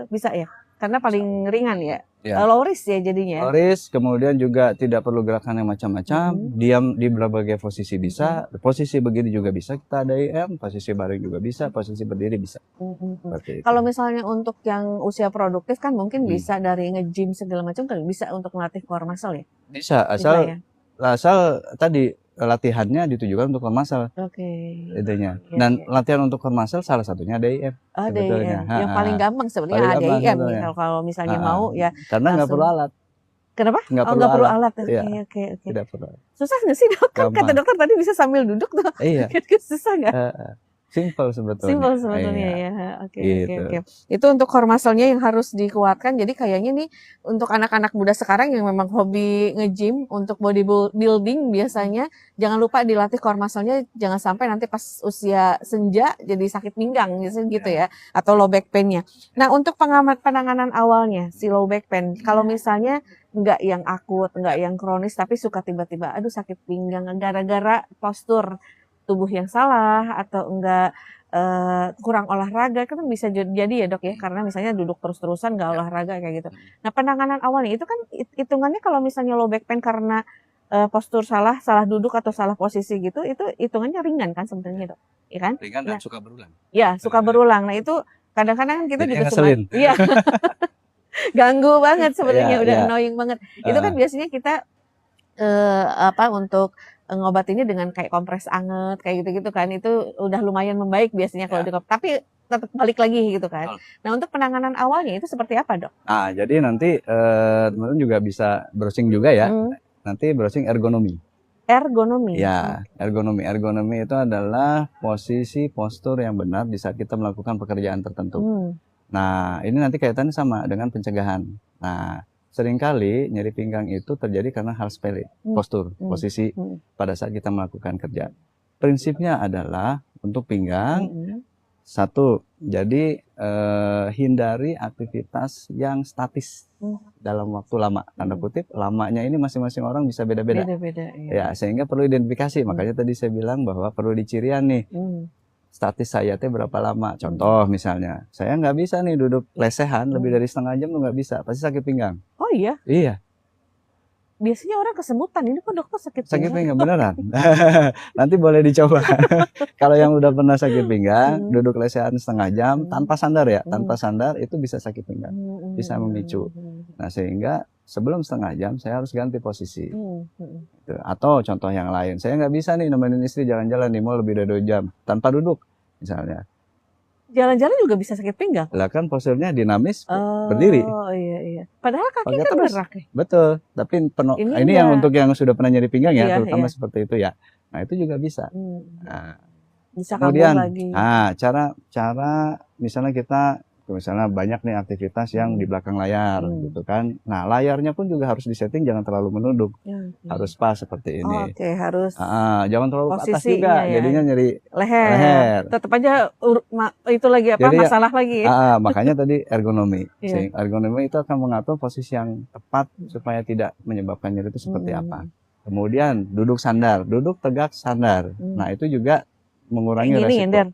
Bisa ya? Karena paling ringan ya. Low risk ya jadinya. Low risk, kemudian juga tidak perlu gerakan yang macam-macam, diam di berbagai posisi bisa, posisi begini juga bisa kita ADIM, posisi baring juga bisa, posisi berdiri bisa. Kalau misalnya untuk yang usia produktif kan mungkin bisa dari nge-gym segala macam kan bisa untuk melatih core muscle ya? Bisa, asal tadi latihannya ditujukan untuk core muscle. Intinya. Dan latihan untuk core muscle salah satunya ADIM. ADIM. Yang paling gampang sebenarnya ADIM kalau misalnya mau ya. Karena nggak perlu alat. Kenapa? Nggak perlu alat. Oke. Tidak perlu. Susah nggak sih dok? Kan kata dokter tadi bisa sambil duduk tuh. Iya. Susah nggak? Simple sebetulnya. Simple sebetulnya ya. Oke. Itu untuk core muscle-nya yang harus dikuatkan. Jadi kayaknya nih untuk anak-anak muda sekarang yang memang hobi nge-gym untuk bodybuilding biasanya jangan lupa dilatih core muscle-nya, jangan sampai nanti pas usia senja jadi sakit pinggang gitu ya, atau low back pain-nya. Nah, untuk penanganan awalnya si low back pain, kalau misalnya nggak yang akut, nggak yang kronis tapi suka tiba-tiba aduh sakit pinggang gara-gara postur tubuh yang salah atau enggak kurang olahraga kan bisa jadi ya dok ya, karena misalnya duduk terus-terusan nggak olahraga kayak gitu. Nah, penanganan awalnya itu kan hitungannya kalau misalnya low back pain karena postur salah duduk atau salah posisi gitu, itu hitungannya ringan kan sebenarnya dok, ya kan? Ringan dan suka berulang. Ya, suka berulang. Nah, itu kadang-kadang kan kita juga ngeselin. Iya. Ganggu banget sebenarnya, udah annoying banget. Itu kan biasanya kita untuk ngobatinnya dengan kayak kompres anget kayak gitu-gitu kan, itu udah lumayan membaik biasanya kalau tapi tetap balik lagi gitu kan. Nah, untuk penanganan awalnya itu seperti apa dok? Nah, jadi nanti teman-teman juga bisa browsing juga ya. Nanti browsing ergonomi. Ya, ergonomi itu adalah posisi postur yang benar di saat kita melakukan pekerjaan tertentu. Nah, ini nanti kaitannya sama dengan pencegahan. Nah, seringkali nyeri pinggang itu terjadi karena hal sepele, postur, posisi pada saat kita melakukan kerja. Prinsipnya adalah untuk pinggang, Satu, jadi hindari aktivitas yang statis dalam waktu lama. Tanda kutip, lamanya ini masing-masing orang bisa beda-beda. Beda-beda, Ya, sehingga perlu identifikasi. Makanya tadi saya bilang bahwa perlu dicirian nih. Statis saya teh berapa lama? Contoh misalnya, saya nggak bisa nih duduk lesehan lebih dari setengah jam tuh nggak bisa, pasti sakit pinggang. Oh iya? Iya. Biasanya orang kesemutan, ini kok dokter sakit Sakit pinggang? pinggang beneran. Nanti boleh dicoba. Kalau yang udah pernah sakit pinggang, duduk lesehan setengah jam tanpa sandar ya, tanpa sandar itu bisa sakit pinggang, bisa memicu. Nah sehingga sebelum setengah jam saya harus ganti posisi. Atau contoh yang lain, saya nggak bisa nih nemenin istri jalan-jalan di mall lebih dari 2 jam tanpa duduk misalnya. Jalan-jalan juga bisa sakit pinggang? Lah kan posturnya dinamis, berdiri. Oh iya. Padahal kaki Pakai kan terus. gerak ya? Betul, tapi ini yang untuk yang sudah pernah nyeri pinggang ya, Iya, terutama seperti itu ya. Nah itu juga bisa. Nah, bisa kemudian, kambuh lagi. cara misalnya kita misalnya banyak nih aktivitas yang di belakang layar gitu kan. Nah layarnya pun juga harus disetting jangan terlalu menunduk, harus pas seperti ini. Oke, harus jangan terlalu ke atas posisi, juga, iya, jadinya nyeri leher. Tetap aja itu lagi apa Jadi masalah lagi. makanya tadi ergonomi. Ergonomi itu akan mengatur posisi yang tepat supaya tidak menyebabkan nyeri itu seperti apa. Kemudian duduk sandar, duduk tegak sandar. Nah itu juga mengurangi resiko.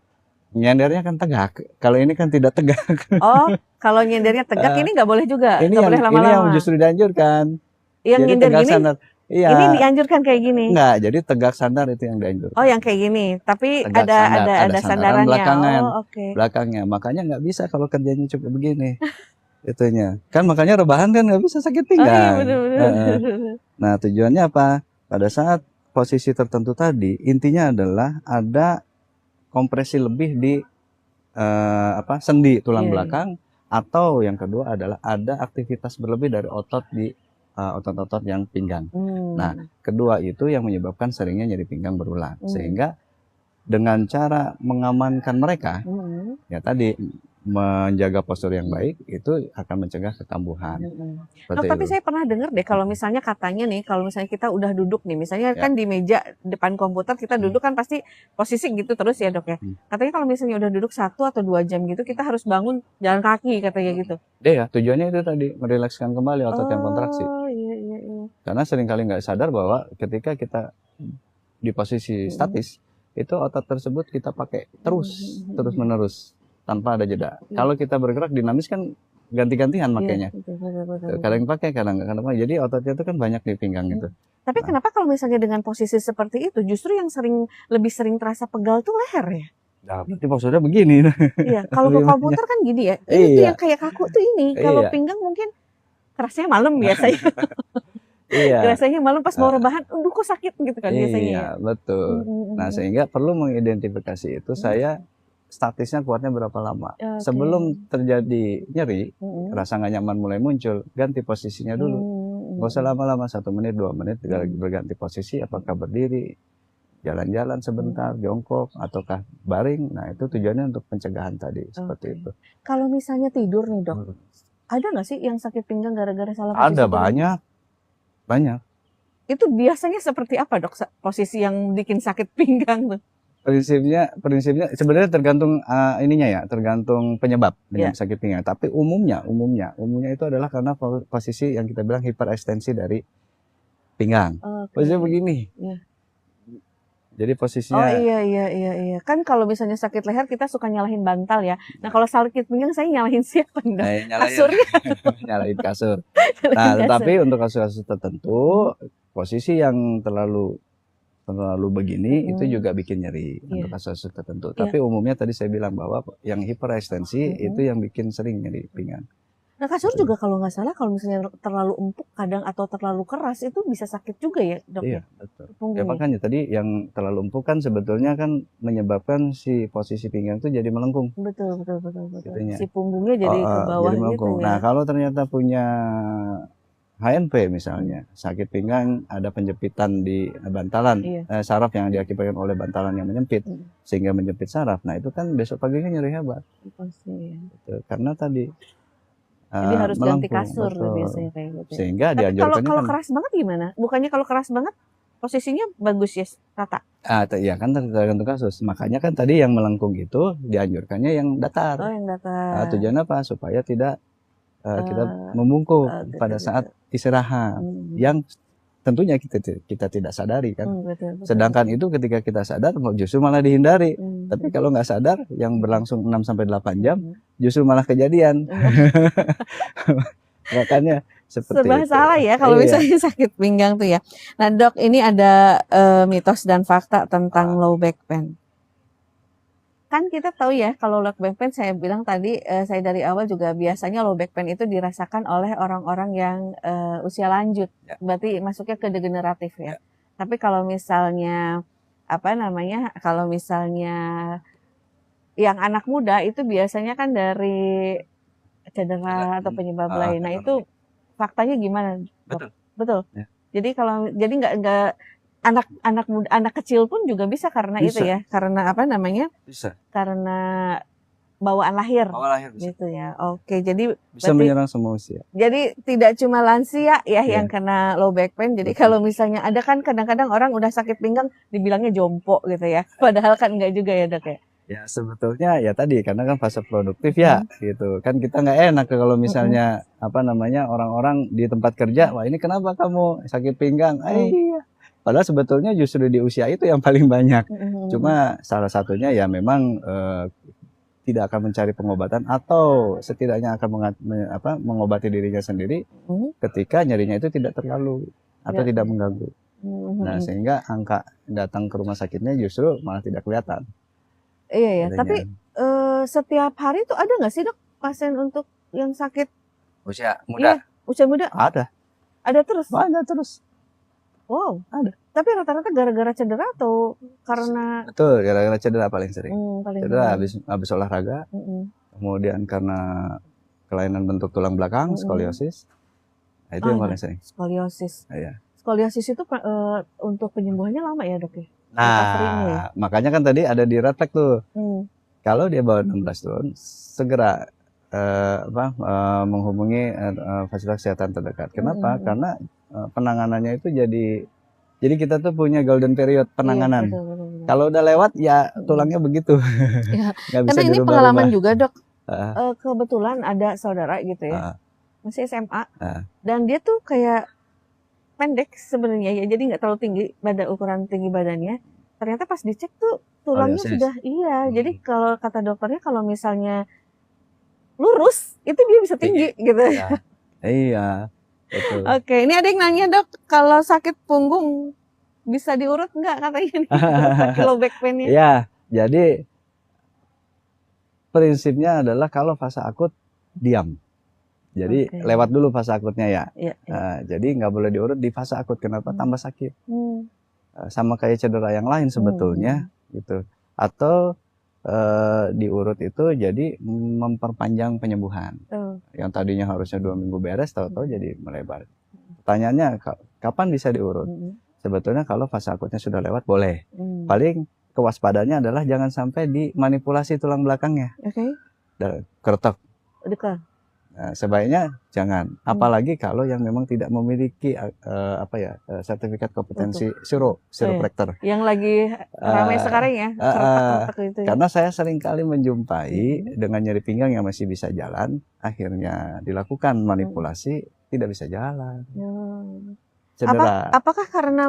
Nyendernya kan tegak, kalau ini kan tidak tegak. Oh, kalau nyendernya tegak ini nggak boleh juga, nggak boleh lama-lama. Ini yang justru dianjurkan. Yang jadi nyender tegak gini, sandar. Iya. Ini dianjurkan kayak gini. Enggak, jadi tegak sandar itu yang dianjurkan. Oh, yang kayak gini, tapi tegak ada sandarannya. Belakangan, okay. Belakangnya, makanya nggak bisa kalau kerjanya cukup begini. Itunya, kan makanya rebahan kan nggak bisa sakit pinggang. Iya, bener. Nah, tujuannya apa? Pada saat posisi tertentu tadi, intinya adalah ada kompresi lebih di sendi tulang belakang, atau yang kedua adalah ada aktivitas berlebih dari otot di otot-otot yang pinggang. Nah, kedua itu yang menyebabkan seringnya nyeri pinggang berulang. Sehingga dengan cara mengamankan mereka, ya tadi menjaga postur yang baik itu akan mencegah kekambuhan. Tapi saya pernah dengar deh kalau misalnya katanya nih, kalau misalnya kita udah duduk nih, misalnya kan di meja depan komputer kita duduk kan pasti posisi gitu terus ya dok ya. Katanya kalau misalnya udah duduk 1 atau 2 jam gitu kita harus bangun jalan kaki katanya gitu. Ya, tujuannya itu tadi merilekskan kembali otot yang kontraksi. Iya. Karena seringkali nggak sadar bahwa ketika kita di posisi statis itu otot tersebut kita pakai terus menerus tanpa ada jeda. Kalau kita bergerak dinamis kan ganti-gantian makanya. Kadang pakai, kadang nggak pakai. Jadi ototnya itu kan banyak di pinggang itu. Tapi kenapa kalau misalnya dengan posisi seperti itu justru yang lebih sering terasa pegal tuh leher ya? Nah, berarti posturnya begini. Iya, kalau ke komputer kan gini ya. Ini tuh yang kayak kaku tuh ini. Kalau pinggang mungkin kerasnya malam biasanya. Rasanya malam pas mau rebahan, aduh kok sakit gitu kan biasanya. Iya, betul. Nah, sehingga perlu mengidentifikasi itu saya statisnya kuatnya berapa lama. Sebelum terjadi nyeri, rasa nggak nyaman mulai muncul, ganti posisinya dulu. Nggak usah lama-lama, 1 menit, 2 menit, berganti posisi, apakah berdiri, jalan-jalan sebentar, jongkok, ataukah baring. Nah, itu tujuannya untuk pencegahan tadi, seperti itu. Kalau misalnya tidur nih dok, ada nggak sih yang sakit pinggang gara-gara salah posisi? Ada, banyak. Itu biasanya seperti apa dok, posisi yang bikin sakit pinggang tuh? Prinsipnya sebenarnya tergantung tergantung penyebab sakit pinggang. Tapi umumnya itu adalah karena posisi yang kita bilang hiperekstensi dari pinggang. Posisinya begini. Jadi posisinya. Oh iya. Kan kalau misalnya sakit leher kita suka nyalahin bantal ya. Nah kalau sakit pinggang saya nyalahin siapa? Kasurnya. Nyalahin kasur. Nah tetapi untuk kasus-kasus tertentu posisi yang terlalu begini itu juga bikin nyeri untuk kasus tertentu. Tapi umumnya tadi saya bilang bahwa yang hiperekstensi itu yang bikin sering nyeri pinggang. Nah kasur juga kalau nggak salah kalau misalnya terlalu empuk kadang atau terlalu keras itu bisa sakit juga ya dok? Iya betul. Ya makanya tadi yang terlalu empuk kan sebetulnya kan menyebabkan si posisi pinggang itu jadi melengkung. Betul. Si punggungnya jadi ke bawah jadi gitu ya. Nah kalau ternyata punya HNP misalnya, sakit pinggang ada penjepitan di bantalan, saraf yang diakibatkan oleh bantalan yang menyempit, sehingga menjepit saraf. Nah itu kan besok paginya nyeri hebat. Karena tadi jadi harus ganti kasur biasanya kayak gitu. Sehingga dianjurkan kalau keras banget gimana? Bukannya kalau keras banget posisinya bagus ya, rata? Ya kan tergantung kasus. Makanya kan tadi yang melengkung itu dianjurkannya yang datar. Oh, yang datar. Tujuannya apa? Supaya tidak kita Eh, membungkuk pada gitu. saat istirahat. Yang tentunya kita tidak sadari kan. Betul. Sedangkan itu ketika kita sadar justru malah dihindari. Tapi kalau nggak sadar yang berlangsung 6-8 jam justru malah kejadian. Makanya seperti Serba itu. salah ya kalau misalnya sakit pinggang tuh ya. Nah dok, ini ada mitos dan fakta tentang low back pain. Kan kita tahu ya kalau low back pain, saya bilang tadi, saya dari awal juga biasanya low back pain itu dirasakan oleh orang-orang yang usia lanjut. Berarti masuknya ke degeneratif ya. Tapi kalau misalnya kalau misalnya yang anak muda itu biasanya kan dari cedera atau penyebab lain. Nah itu faktanya gimana? Betul. Ya. Jadi nggak anak kecil pun juga bisa karena bisa. Itu ya, karena Bisa. Karena bawaan lahir bisa. Gitu ya. Oke, jadi bisa menyerang semua usia. Jadi tidak cuma lansia ya yang kena low back pain. Jadi kalau misalnya ada kan kadang-kadang orang udah sakit pinggang dibilangnya jompo gitu ya. Padahal kan enggak juga ya dok ya. Ya sebetulnya ya tadi karena kan fase produktif ya gitu kan kita nggak enak kalau misalnya orang-orang di tempat kerja wah ini kenapa kamu sakit pinggang iya padahal sebetulnya justru di usia itu yang paling banyak cuma salah satunya ya memang tidak akan mencari pengobatan atau setidaknya akan mengobati dirinya sendiri ketika nyerinya itu tidak terlalu atau tidak mengganggu. Nah sehingga angka datang ke rumah sakitnya justru malah tidak kelihatan. Iya ya, tapi setiap hari tuh ada nggak sih dok pasien untuk yang sakit usia muda? Iya, usia muda? Ada. Ada terus? Ada terus. Wow, ada. Tapi rata-rata gara-gara cedera atau karena? Betul, gara-gara cedera paling sering. Cedera sering. habis olahraga, kemudian karena kelainan bentuk tulang belakang, skoliosis. Nah, itu yang paling sering. Skoliosis. Iya. Skoliosis itu untuk penyembuhannya lama ya dok ya? Nah, makanya kan tadi ada di refleks tuh. Kalau dia bawah 16 tahun, segera menghubungi fasilitas kesehatan terdekat. Kenapa? Karena penanganannya itu jadi kita tuh punya golden period penanganan. Iya, betul. Kalau udah lewat ya tulangnya begitu. Ya. Karena ini pengalaman juga dok. Kebetulan ada saudara gitu ya, masih SMA, dan dia tuh kayak pendek sebenarnya ya, jadi nggak terlalu tinggi ukuran tinggi badannya. Ternyata pas dicek tuh tulangnya sudah jadi kalau kata dokternya kalau misalnya lurus itu dia bisa tinggi gitu. Ya. Iya. Betul. Oke, ini ada yang nanya dok, kalau sakit punggung bisa diurut nggak katanya nih, sakit low back pain-nya? Iya, jadi prinsipnya adalah kalau fase akut diam. Jadi lewat dulu fase akutnya ya. Jadi nggak boleh diurut di fase akut. Kenapa? Tambah sakit. Sama kayak cedera yang lain sebetulnya gitu. Atau diurut itu jadi memperpanjang penyembuhan. Yang tadinya harusnya 2 minggu beres, tahu-tahu jadi melebar. Pertanyaannya kapan bisa diurut? Sebetulnya kalau fase akutnya sudah lewat boleh. Paling kewaspadaannya adalah jangan sampai dimanipulasi tulang belakangnya. Keretok. Nah, sebaiknya jangan, apalagi kalau yang memang tidak memiliki sertifikat kompetensi chiropractor. Yang lagi ramai sekarang ya, itu ya. Karena saya sering kali menjumpai dengan nyeri pinggang yang masih bisa jalan, akhirnya dilakukan manipulasi tidak bisa jalan. Cedera. Apakah karena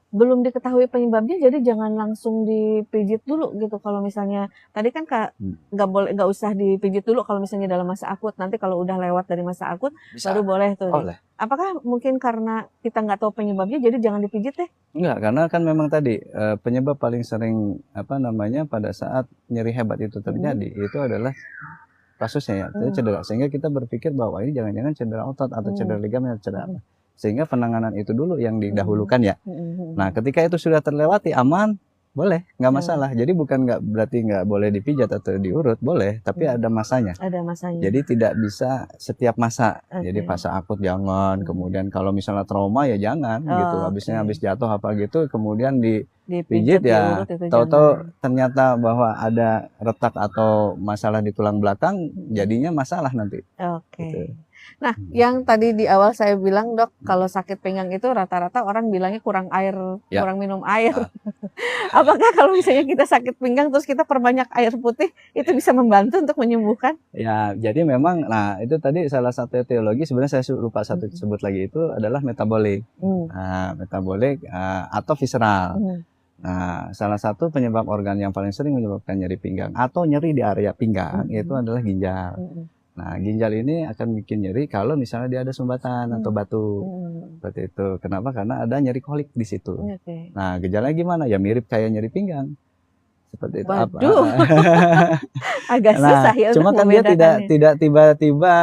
belum diketahui penyebabnya, jadi jangan langsung dipijit dulu gitu. Kalau misalnya tadi kan nggak usah dipijit dulu kalau misalnya dalam masa akut. Nanti kalau udah lewat dari masa akut baru boleh tuh. Apakah mungkin karena kita nggak tahu penyebabnya jadi jangan dipijit deh? Enggak, karena kan memang tadi penyebab paling sering pada saat nyeri hebat itu terjadi itu adalah kasusnya ya, cedera. Sehingga kita berpikir bahwa ini jangan-jangan cedera otot atau cedera ligamen atau cedera apa. Sehingga penanganan itu dulu yang didahulukan ya. Nah ketika itu sudah terlewati aman, boleh, nggak masalah. Jadi bukan berarti nggak boleh dipijat atau diurut, boleh, tapi ada masanya. Ada masanya. Jadi tidak bisa setiap masa. Jadi fase akut jangan, kemudian kalau misalnya trauma ya jangan gitu. Habis jatuh apa gitu, kemudian dipijit ya, tahu-tahu ternyata bahwa ada retak atau masalah di tulang belakang, jadinya masalah nanti. Gitu. Nah, yang tadi di awal saya bilang, Dok, kalau sakit pinggang itu rata-rata orang bilangnya kurang air, Ya. kurang minum air. Apakah kalau misalnya kita sakit pinggang terus kita perbanyak air putih, itu bisa membantu untuk menyembuhkan? Ya, jadi memang, nah itu tadi salah satu etiologi, sebenarnya saya lupa satu sebut lagi, itu adalah metabolik. Nah, metabolik atau visceral. Nah, salah satu penyebab organ yang paling sering menyebabkan nyeri pinggang atau nyeri di area pinggang itu adalah ginjal. Nah, ginjal ini akan bikin nyeri kalau misalnya dia ada sumbatan atau batu. Seperti itu. Kenapa? Karena ada nyeri kolik di situ. Nah, gejalanya gimana? Ya mirip kayak nyeri pinggang. Seperti itu. Waduh. Agak Nah, susah ya cuma untuk kan dia membedakannya. tidak tiba-tiba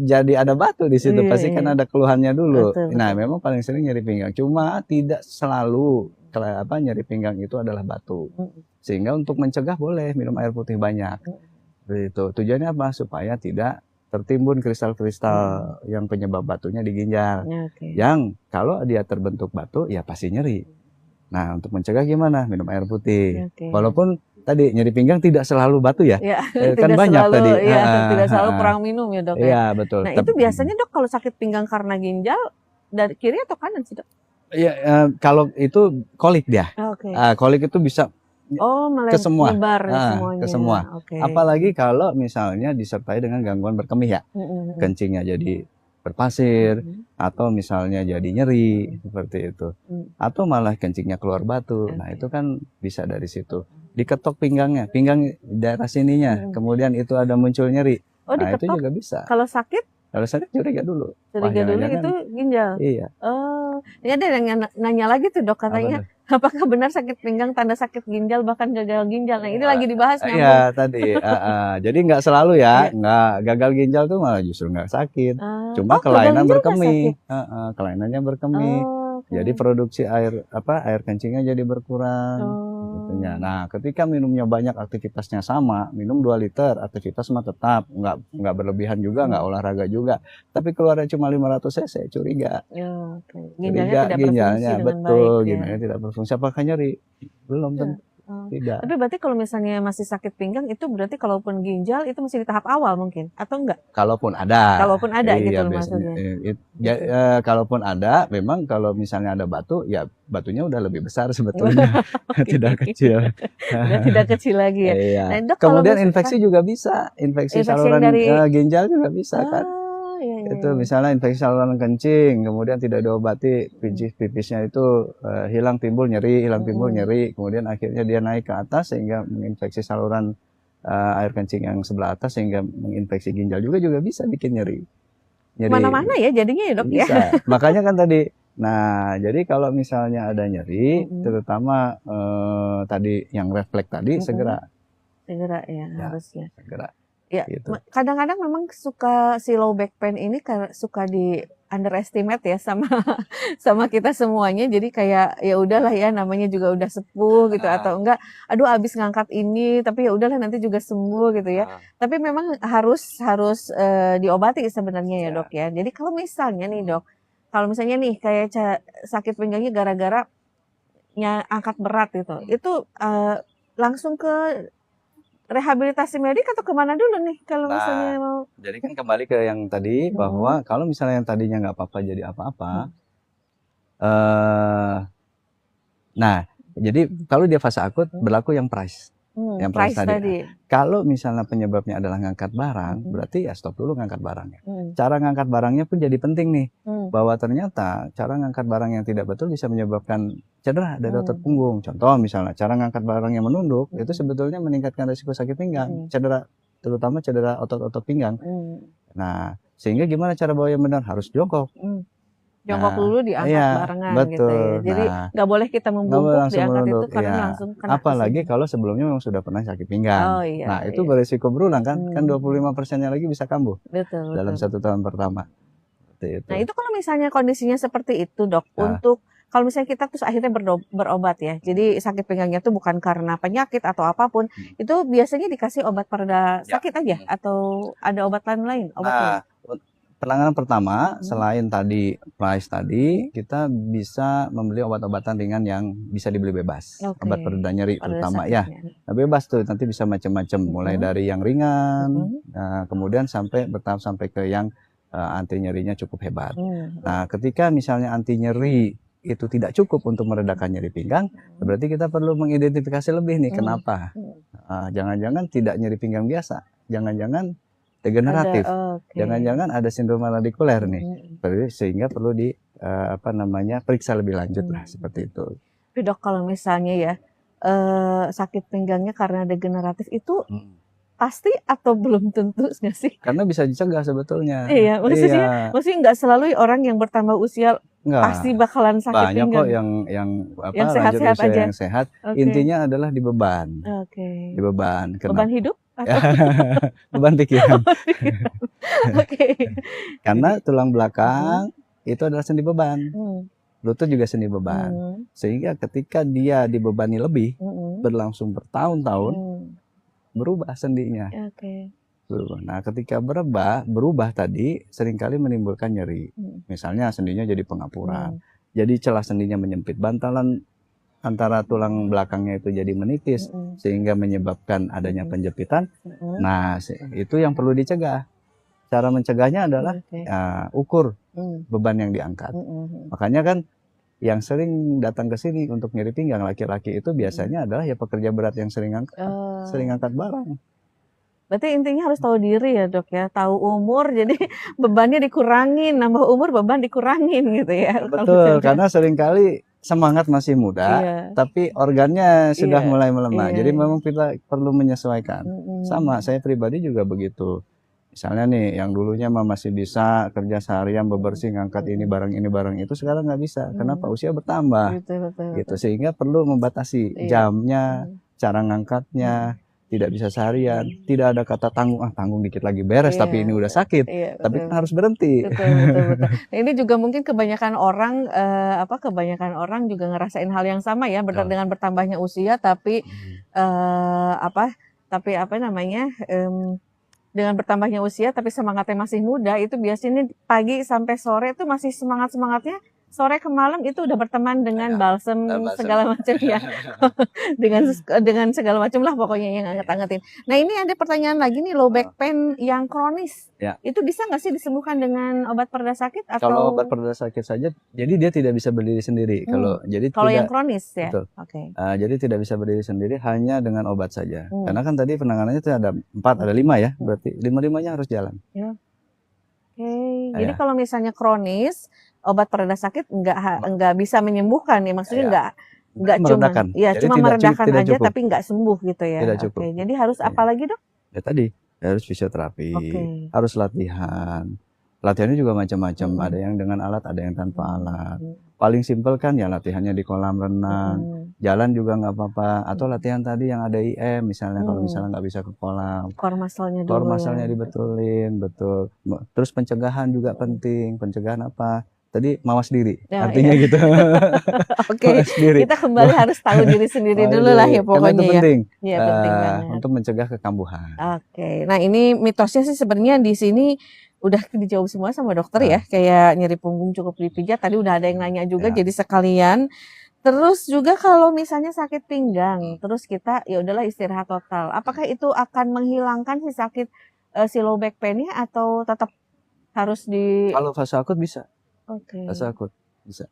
jadi ada batu di situ. Iya, Pasti kan ada keluhannya dulu. Betul, Nah, betul. memang paling sering nyeri pinggang. Cuma tidak selalu nyeri pinggang itu adalah batu. Sehingga untuk mencegah boleh minum air putih banyak. Itu tujuannya apa? Supaya tidak tertimbun kristal-kristal yang penyebab batunya di ginjal. Yang kalau dia terbentuk batu ya pasti nyeri. Nah, untuk mencegah gimana? Minum air putih. Walaupun tadi nyeri pinggang tidak selalu batu ya. Ya, Kan tidak banyak selalu, tadi. ya, tidak selalu kurang minum ya, Dok, ya. Iya, betul. Nah, itu biasanya, Dok, kalau sakit pinggang karena ginjal dari kiri atau kanan sih, Dok? Iya, kalau itu kolik dia. Kolik itu bisa ke semua, ke semua. Apalagi kalau misalnya disertai dengan gangguan berkemih ya, kencingnya jadi berpasir, atau misalnya jadi nyeri seperti itu, atau malah kencingnya keluar batu. Nah itu kan bisa dari situ. Diketok pinggangnya, pinggang daerah sininya, kemudian itu ada muncul nyeri. Nah itu juga bisa. Kalau sakit? Kalau sakit curiga dulu. Curiga dulu itu ginjal. Iya. Oh, ini ada yang nanya lagi tuh, Dok, katanya apakah benar sakit pinggang tanda sakit ginjal bahkan gagal ginjal? Nah ini lagi dibahas nyambung. Iya tadi. Jadi nggak selalu ya, nggak gagal ginjal tuh malah justru nggak sakit. Cuma kelainan berkemih, kelainannya berkemih. Jadi produksi air kencingnya jadi berkurang. Nah, ketika minumnya banyak, aktivitasnya sama, minum 2 liter, aktivitas mah tetap nggak berlebihan juga, nggak olahraga juga. Tapi keluarnya cuma 500 cc, curiga. Ginjalnya betul, ginjalnya tidak berfungsi. Apakah nyeri? Belum tentu. Tidak. Tapi berarti kalau misalnya masih sakit pinggang itu berarti kalaupun ginjal itu masih di tahap awal mungkin atau enggak? Kalaupun ada. Kalaupun ada iya, gitu maksudnya. Kalaupun ada, memang kalau misalnya ada batu, ya batunya udah lebih besar sebetulnya, tidak kecil. Udah tidak kecil lagi ya. Iya. Nah, Dok, kemudian infeksi juga bisa, infeksi saluran ginjal juga bisa kan. Itu misalnya infeksi saluran kencing, kemudian tidak diobati, pipisnya itu hilang timbul nyeri, kemudian akhirnya dia naik ke atas sehingga menginfeksi saluran air kencing yang sebelah atas sehingga menginfeksi ginjal juga bisa bikin nyeri. Mana-mana ya jadinya ya, Dok, bisa. Ya. Makanya kan tadi, nah jadi kalau misalnya ada nyeri, terutama tadi yang refleks tadi segera ya harusnya. Segera. Ya, gitu. Kadang-kadang memang suka si low back pain ini suka di underestimate ya sama kita semuanya. Jadi kayak ya udahlah ya, namanya juga udah sepuh gitu, atau enggak aduh abis ngangkat ini tapi ya udahlah nanti juga sembuh gitu ya. Tapi memang harus diobati sebenarnya ya, Dok ya. Jadi kalau misalnya nih, Dok, kalau misalnya nih kayak sakit pinggangnya gara-gara angkat berat gitu, itu langsung ke rehabilitasi medik atau kemana dulu nih kalau misalnya mau? Jadi kan kembali ke yang tadi bahwa kalau misalnya yang tadinya nggak apa-apa jadi apa-apa. Nah, jadi kalau dia fase akut berlaku yang price. Yang price tadi. Kalau misalnya penyebabnya adalah ngangkat barang, berarti ya stop dulu ngangkat barangnya. Cara ngangkat barangnya pun jadi penting nih. Bahwa ternyata cara ngangkat barang yang tidak betul bisa menyebabkan cedera dari otot punggung. Contoh misalnya cara ngangkat barang yang menunduk itu sebetulnya meningkatkan risiko sakit pinggang, cedera, terutama cedera otot-otot pinggang. Nah, sehingga gimana cara bawa yang benar? Harus jongkok. Jongkok dulu diangkat barengan gitu ya. Jadi nggak boleh kita membungkuk diangkat itu karena langsung kena. Apalagi kalau sebelumnya memang sudah pernah sakit pinggang. Nah, itu berisiko berulang kan? Kan 25%-nya lagi bisa kambuh. Betul. Dalam 1 tahun pertama. Itu. Nah, itu kalau misalnya kondisinya seperti itu, Dok, untuk kalau misalnya kita terus akhirnya berobat ya. Jadi sakit pinggangnya itu bukan karena penyakit atau apapun, itu biasanya dikasih obat pereda sakit aja atau ada obat lain? Penanganan pertama, selain tadi price tadi, kita bisa membeli obat-obatan ringan yang bisa dibeli bebas. Obat pereda nyeri terutama ya. Nah, bebas tuh, nanti bisa macam-macam, mulai dari yang ringan, kemudian sampai bertahap sampai ke yang anti nyerinya cukup hebat. Nah, ketika misalnya anti nyeri itu tidak cukup untuk meredakan nyeri pinggang, berarti kita perlu mengidentifikasi lebih nih kenapa. Jangan-jangan tidak nyeri pinggang biasa, jangan-jangan degeneratif, jangan-jangan ada sindrom radikuler nih, sehingga perlu periksa lebih lanjut lah seperti itu. Tapi dok, kalau misalnya ya sakit pinggangnya karena degeneratif itu pasti atau belum tentu nggak sih? Karena bisa dicegah sebetulnya. Iya, maksudnya nggak selalu orang yang bertambah usia pasti bakalan sakit banyak pinggang. Kok yang sehat-sehat aja. Yang sehat. Intinya adalah di beban. Di beban. Beban hidup? Beban pikiran. Oke. Karena tulang belakang itu adalah sendi beban. Lutut juga sendi beban. Sehingga ketika dia dibebani lebih, berlangsung bertahun-tahun, berubah sendinya. Nah, ketika berubah tadi seringkali menimbulkan nyeri. Misalnya sendinya jadi pengapuran. Jadi celah sendinya menyempit, bantalan antara tulang belakangnya itu jadi menipis sehingga menyebabkan adanya penjepitan. Nah, itu yang perlu dicegah. Cara mencegahnya adalah ukur beban yang diangkat. Makanya kan yang sering datang ke sini untuk nyeri pinggang laki-laki itu biasanya adalah ya pekerja berat yang sering angkat barang. Berarti intinya harus tahu diri ya dok ya, tahu umur jadi bebannya dikurangin, nambah umur beban dikurangin gitu ya. Betul, karena seringkali semangat masih muda, tapi organnya sudah mulai melemah. Jadi memang kita perlu menyesuaikan. Sama, saya pribadi juga begitu. Misalnya nih, yang dulunya masih bisa kerja seharian bebersih, ngangkat ini barang itu, sekarang nggak bisa. Kenapa? Usia bertambah. Gitu. Sehingga perlu membatasi jamnya, cara ngangkatnya, tidak bisa seharian. Tidak ada kata tanggung dikit lagi beres, tapi ini udah sakit. Tapi kan harus berhenti. Betul. Nah, ini juga mungkin kebanyakan orang juga ngerasain hal yang sama ya, dengan bertambahnya usia, tapi dengan bertambahnya usia tapi semangatnya masih muda, itu biasanya pagi sampai sore itu masih semangatnya, sore ke malam itu udah berteman dengan balsem segala macam ya. dengan segala macam lah pokoknya yang anget-angetin. Nah, ini ada pertanyaan lagi nih, low back pain yang kronis. Itu bisa nggak sih disembuhkan dengan obat pereda sakit atau? Kalau obat pereda sakit saja, jadi dia tidak bisa berdiri sendiri. Kalau yang kronis ya. Betul. Jadi tidak bisa berdiri sendiri hanya dengan obat saja. Karena kan tadi penanganannya itu ada 4, ada 5 ya. Berarti 5-5-nya harus jalan. Jadi kalau misalnya kronis, obat pereda sakit nggak bisa menyembuhkan ya, maksudnya nggak cuma meredakan aja cukup. Tapi nggak sembuh gitu ya. Tidak cukup. Jadi harus apa lagi dok? Ya tadi harus fisioterapi, harus latihan. Latihannya juga macam-macam, ada yang dengan alat, ada yang tanpa alat. Paling simpel kan ya latihannya di kolam renang, jalan juga nggak apa-apa, atau latihan tadi yang ada IM misalnya, kalau misalnya nggak bisa ke kolam, core muscle-nya dibetulin, betul. Terus pencegahan juga penting. Pencegahan apa? Tadi mawas diri, artinya gitu. Kita kembali harus tahu diri sendiri dulu lah ya pokoknya. Karena itu penting, penting banget untuk mencegah kekambuhan. Nah ini mitosnya sih sebenarnya di sini udah dijawab semua sama dokter ya, kayak nyeri punggung cukup dipijat, tadi udah ada yang nanya juga, jadi sekalian. Terus juga kalau misalnya sakit pinggang, terus kita ya udahlah istirahat total, apakah itu akan menghilangkan si sakit si low back pain-nya atau tetap harus Kalau fase akut bisa. Fase akut bisa.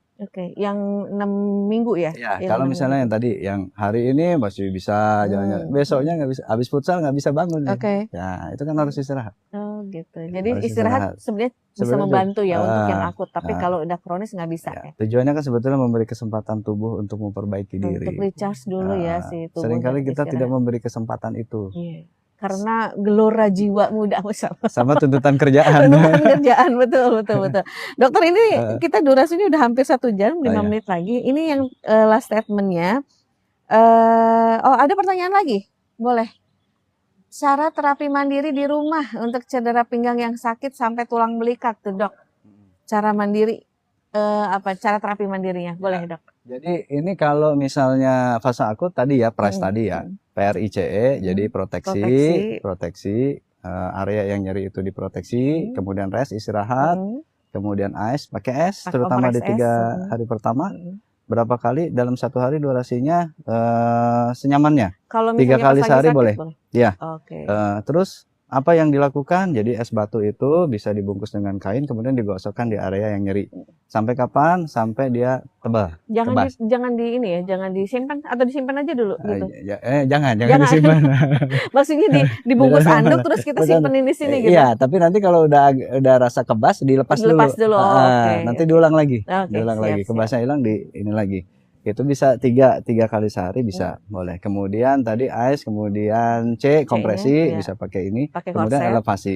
Yang 6 minggu ya? Kalau misalnya yang tadi, yang hari ini masih bisa jalan-jalan, besoknya nggak bisa, habis futsal nggak bisa bangun. Ya, itu kan harus istirahat. Gitu. Jadi harus istirahat sebenarnya bisa membantu ya untuk yang akut, tapi kalau udah kronis nggak bisa. Tujuannya kan sebetulnya memberi kesempatan tubuh untuk memperbaiki diri. Untuk recharge dulu ya si tubuh. Seringkali kita tidak memberi kesempatan itu. Karena gelora jiwa muda sama tuntutan kerjaan. Betul. Dokter, ini kita durasinya udah hampir 1 jam 5 menit lagi. Ini yang last statementnya. Ada pertanyaan lagi, boleh. Cara terapi mandiri di rumah untuk cedera pinggang yang sakit sampai tulang belikat tuh dok. Cara mandiri, cara terapi mandirinya, boleh dok. Jadi ini kalau misalnya fase akut tadi ya, PRICE tadi ya, PRICE, jadi proteksi, area yang nyeri itu diproteksi, kemudian rest, istirahat, kemudian ice, pakai es, terutama di 3 hari pertama, berapa kali dalam 1 hari durasinya senyamannya. Kalau 3 kali sehari boleh. Ya. Oke. Terus apa yang dilakukan? Jadi es batu itu bisa dibungkus dengan kain, kemudian digosokkan di area yang nyeri. Sampai kapan? Sampai dia tebal, kebas. Jangan di ini ya, jangan disimpan atau disimpan aja dulu gitu. Jangan Jangan. disimpan. Maksudnya dibungkus anduk terus kita Betul. simpenin di sini gitu. Iya, tapi nanti kalau udah rasa kebas dilepas dulu. Dilepas dulu. Oke. Nanti diulang lagi. Oke, Diulang lagi. siap. Kebasnya hilang di ini lagi. Itu bisa tiga kali sehari bisa boleh. Kemudian tadi ice, kemudian kompresi ya. bisa pakai ini. Pakai Kemudian korset. elevasi.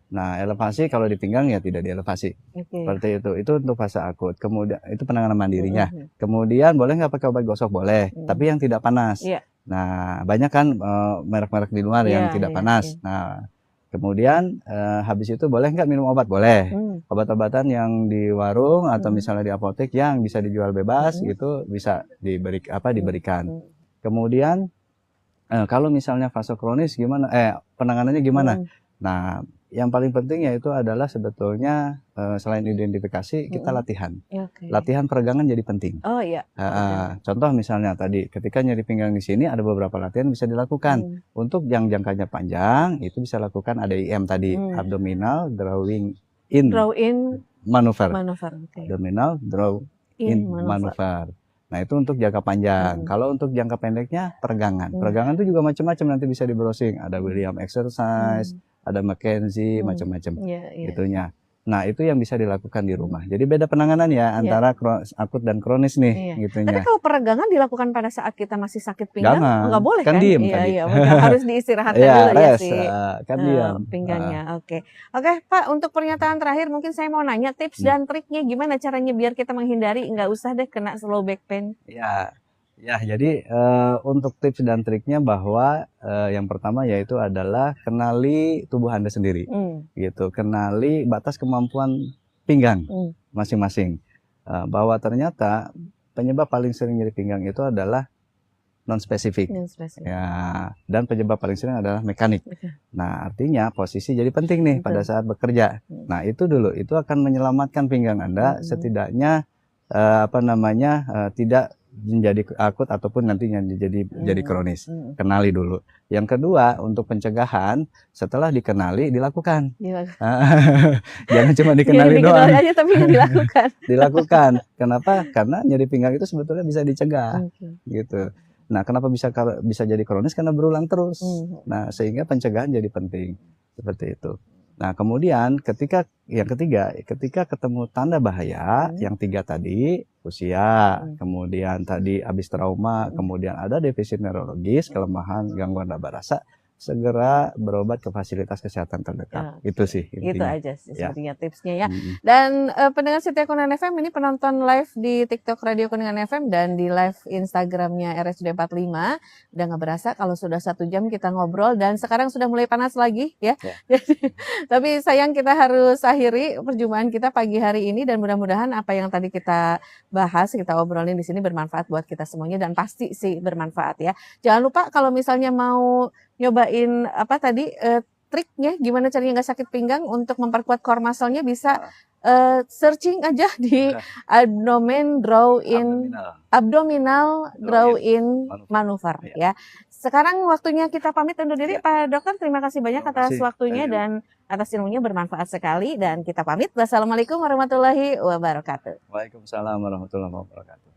Nah, elevasi kalau di pinggang ya tidak dielevasi. Seperti itu. Itu untuk fase akut. Kemudian itu penanganan mandirinya. Kemudian boleh nggak pakai obat gosok? Boleh, tapi yang tidak panas. Nah, banyak kan merek-merek di luar yang tidak panas. Nah, kemudian habis itu boleh nggak minum obat? Boleh. Obat-obatan yang di warung atau misalnya di apotek yang bisa dijual bebas gitu bisa diberikan. Kemudian kalau misalnya fase kronis gimana? Penanganannya gimana? Nah, yang paling penting yaitu adalah sebetulnya selain identifikasi kita latihan. Latihan peregangan jadi penting. Oh iya. Contoh misalnya tadi ketika nyeri pinggang di sini ada beberapa latihan bisa dilakukan. Untuk yang jangkanya panjang itu bisa lakukan ADIM tadi, abdominal drawing in maneuver. Abdominal draw in maneuver. Nah, itu untuk jangka panjang. Kalau untuk jangka pendeknya peregangan. Peregangan itu juga macam-macam, nanti bisa di browsing. Ada William exercise, ada McKenzie, macam-macam itunya. Nah, itu yang bisa dilakukan di rumah. Jadi beda penanganan ya antara akut dan kronis nih gitunya. Tapi kalau peregangan dilakukan pada saat kita masih sakit pinggang, nggak boleh kan? Diem iya, harus diistirahatkan dulu ya sih. Kan diam. Pinggangnya. Oke, Pak, untuk pernyataan terakhir mungkin saya mau nanya tips dan triknya gimana caranya biar kita menghindari nggak usah deh kena slow back pain. Ya, jadi untuk tips dan triknya bahwa yang pertama yaitu adalah kenali tubuh Anda sendiri, gitu. Kenali batas kemampuan pinggang masing-masing. Bahwa ternyata penyebab paling sering nyeri pinggang itu adalah non spesifik. Ya, dan penyebab paling sering adalah mekanik. Nah, artinya posisi jadi penting nih pada saat bekerja. Nah, itu dulu itu akan menyelamatkan pinggang Anda setidaknya tidak menjadi akut ataupun nantinya jadi kronis. Kenali dulu. Yang kedua, untuk pencegahan setelah dikenali dilakukan. Jangan cuma dikenali doang. Aja tapi dilakukan. Dilakukan. Kenapa? Karena nyeri pinggang itu sebetulnya bisa dicegah. Gitu. Nah, kenapa bisa jadi kronis? Karena berulang terus. Nah, sehingga pencegahan jadi penting. Seperti itu. Nah, kemudian ketika ketemu tanda bahaya, yang 3 tadi, usia, kemudian tadi habis trauma, kemudian ada defisit neurologis, kelemahan, gangguan raba rasa, segera berobat ke fasilitas kesehatan terdekat. Itu sih intinya. Itu aja sih sepertinya tipsnya ya. Dan pendengar setia Kuningan FM ini penonton live di TikTok Radio Kuningan FM dan di live Instagramnya RSUD 45. Udah nggak berasa kalau sudah 1 jam kita ngobrol dan sekarang sudah mulai panas lagi ya. Tapi sayang kita harus akhiri perjumpaan kita pagi hari ini dan mudah-mudahan apa yang tadi kita bahas, kita obrolin di sini bermanfaat buat kita semuanya dan pasti sih bermanfaat ya. Jangan lupa kalau misalnya mau nyobain triknya gimana caranya nggak sakit pinggang untuk memperkuat core muscle-nya bisa searching aja di abdominal draw in maneuver ya. Sekarang waktunya kita pamit undur diri Pak Dokter. Terima kasih banyak atas waktunya dan atas ilmunya, bermanfaat sekali dan kita pamit. Wassalamualaikum warahmatullahi wabarakatuh. Waalaikumsalam warahmatullahi wabarakatuh.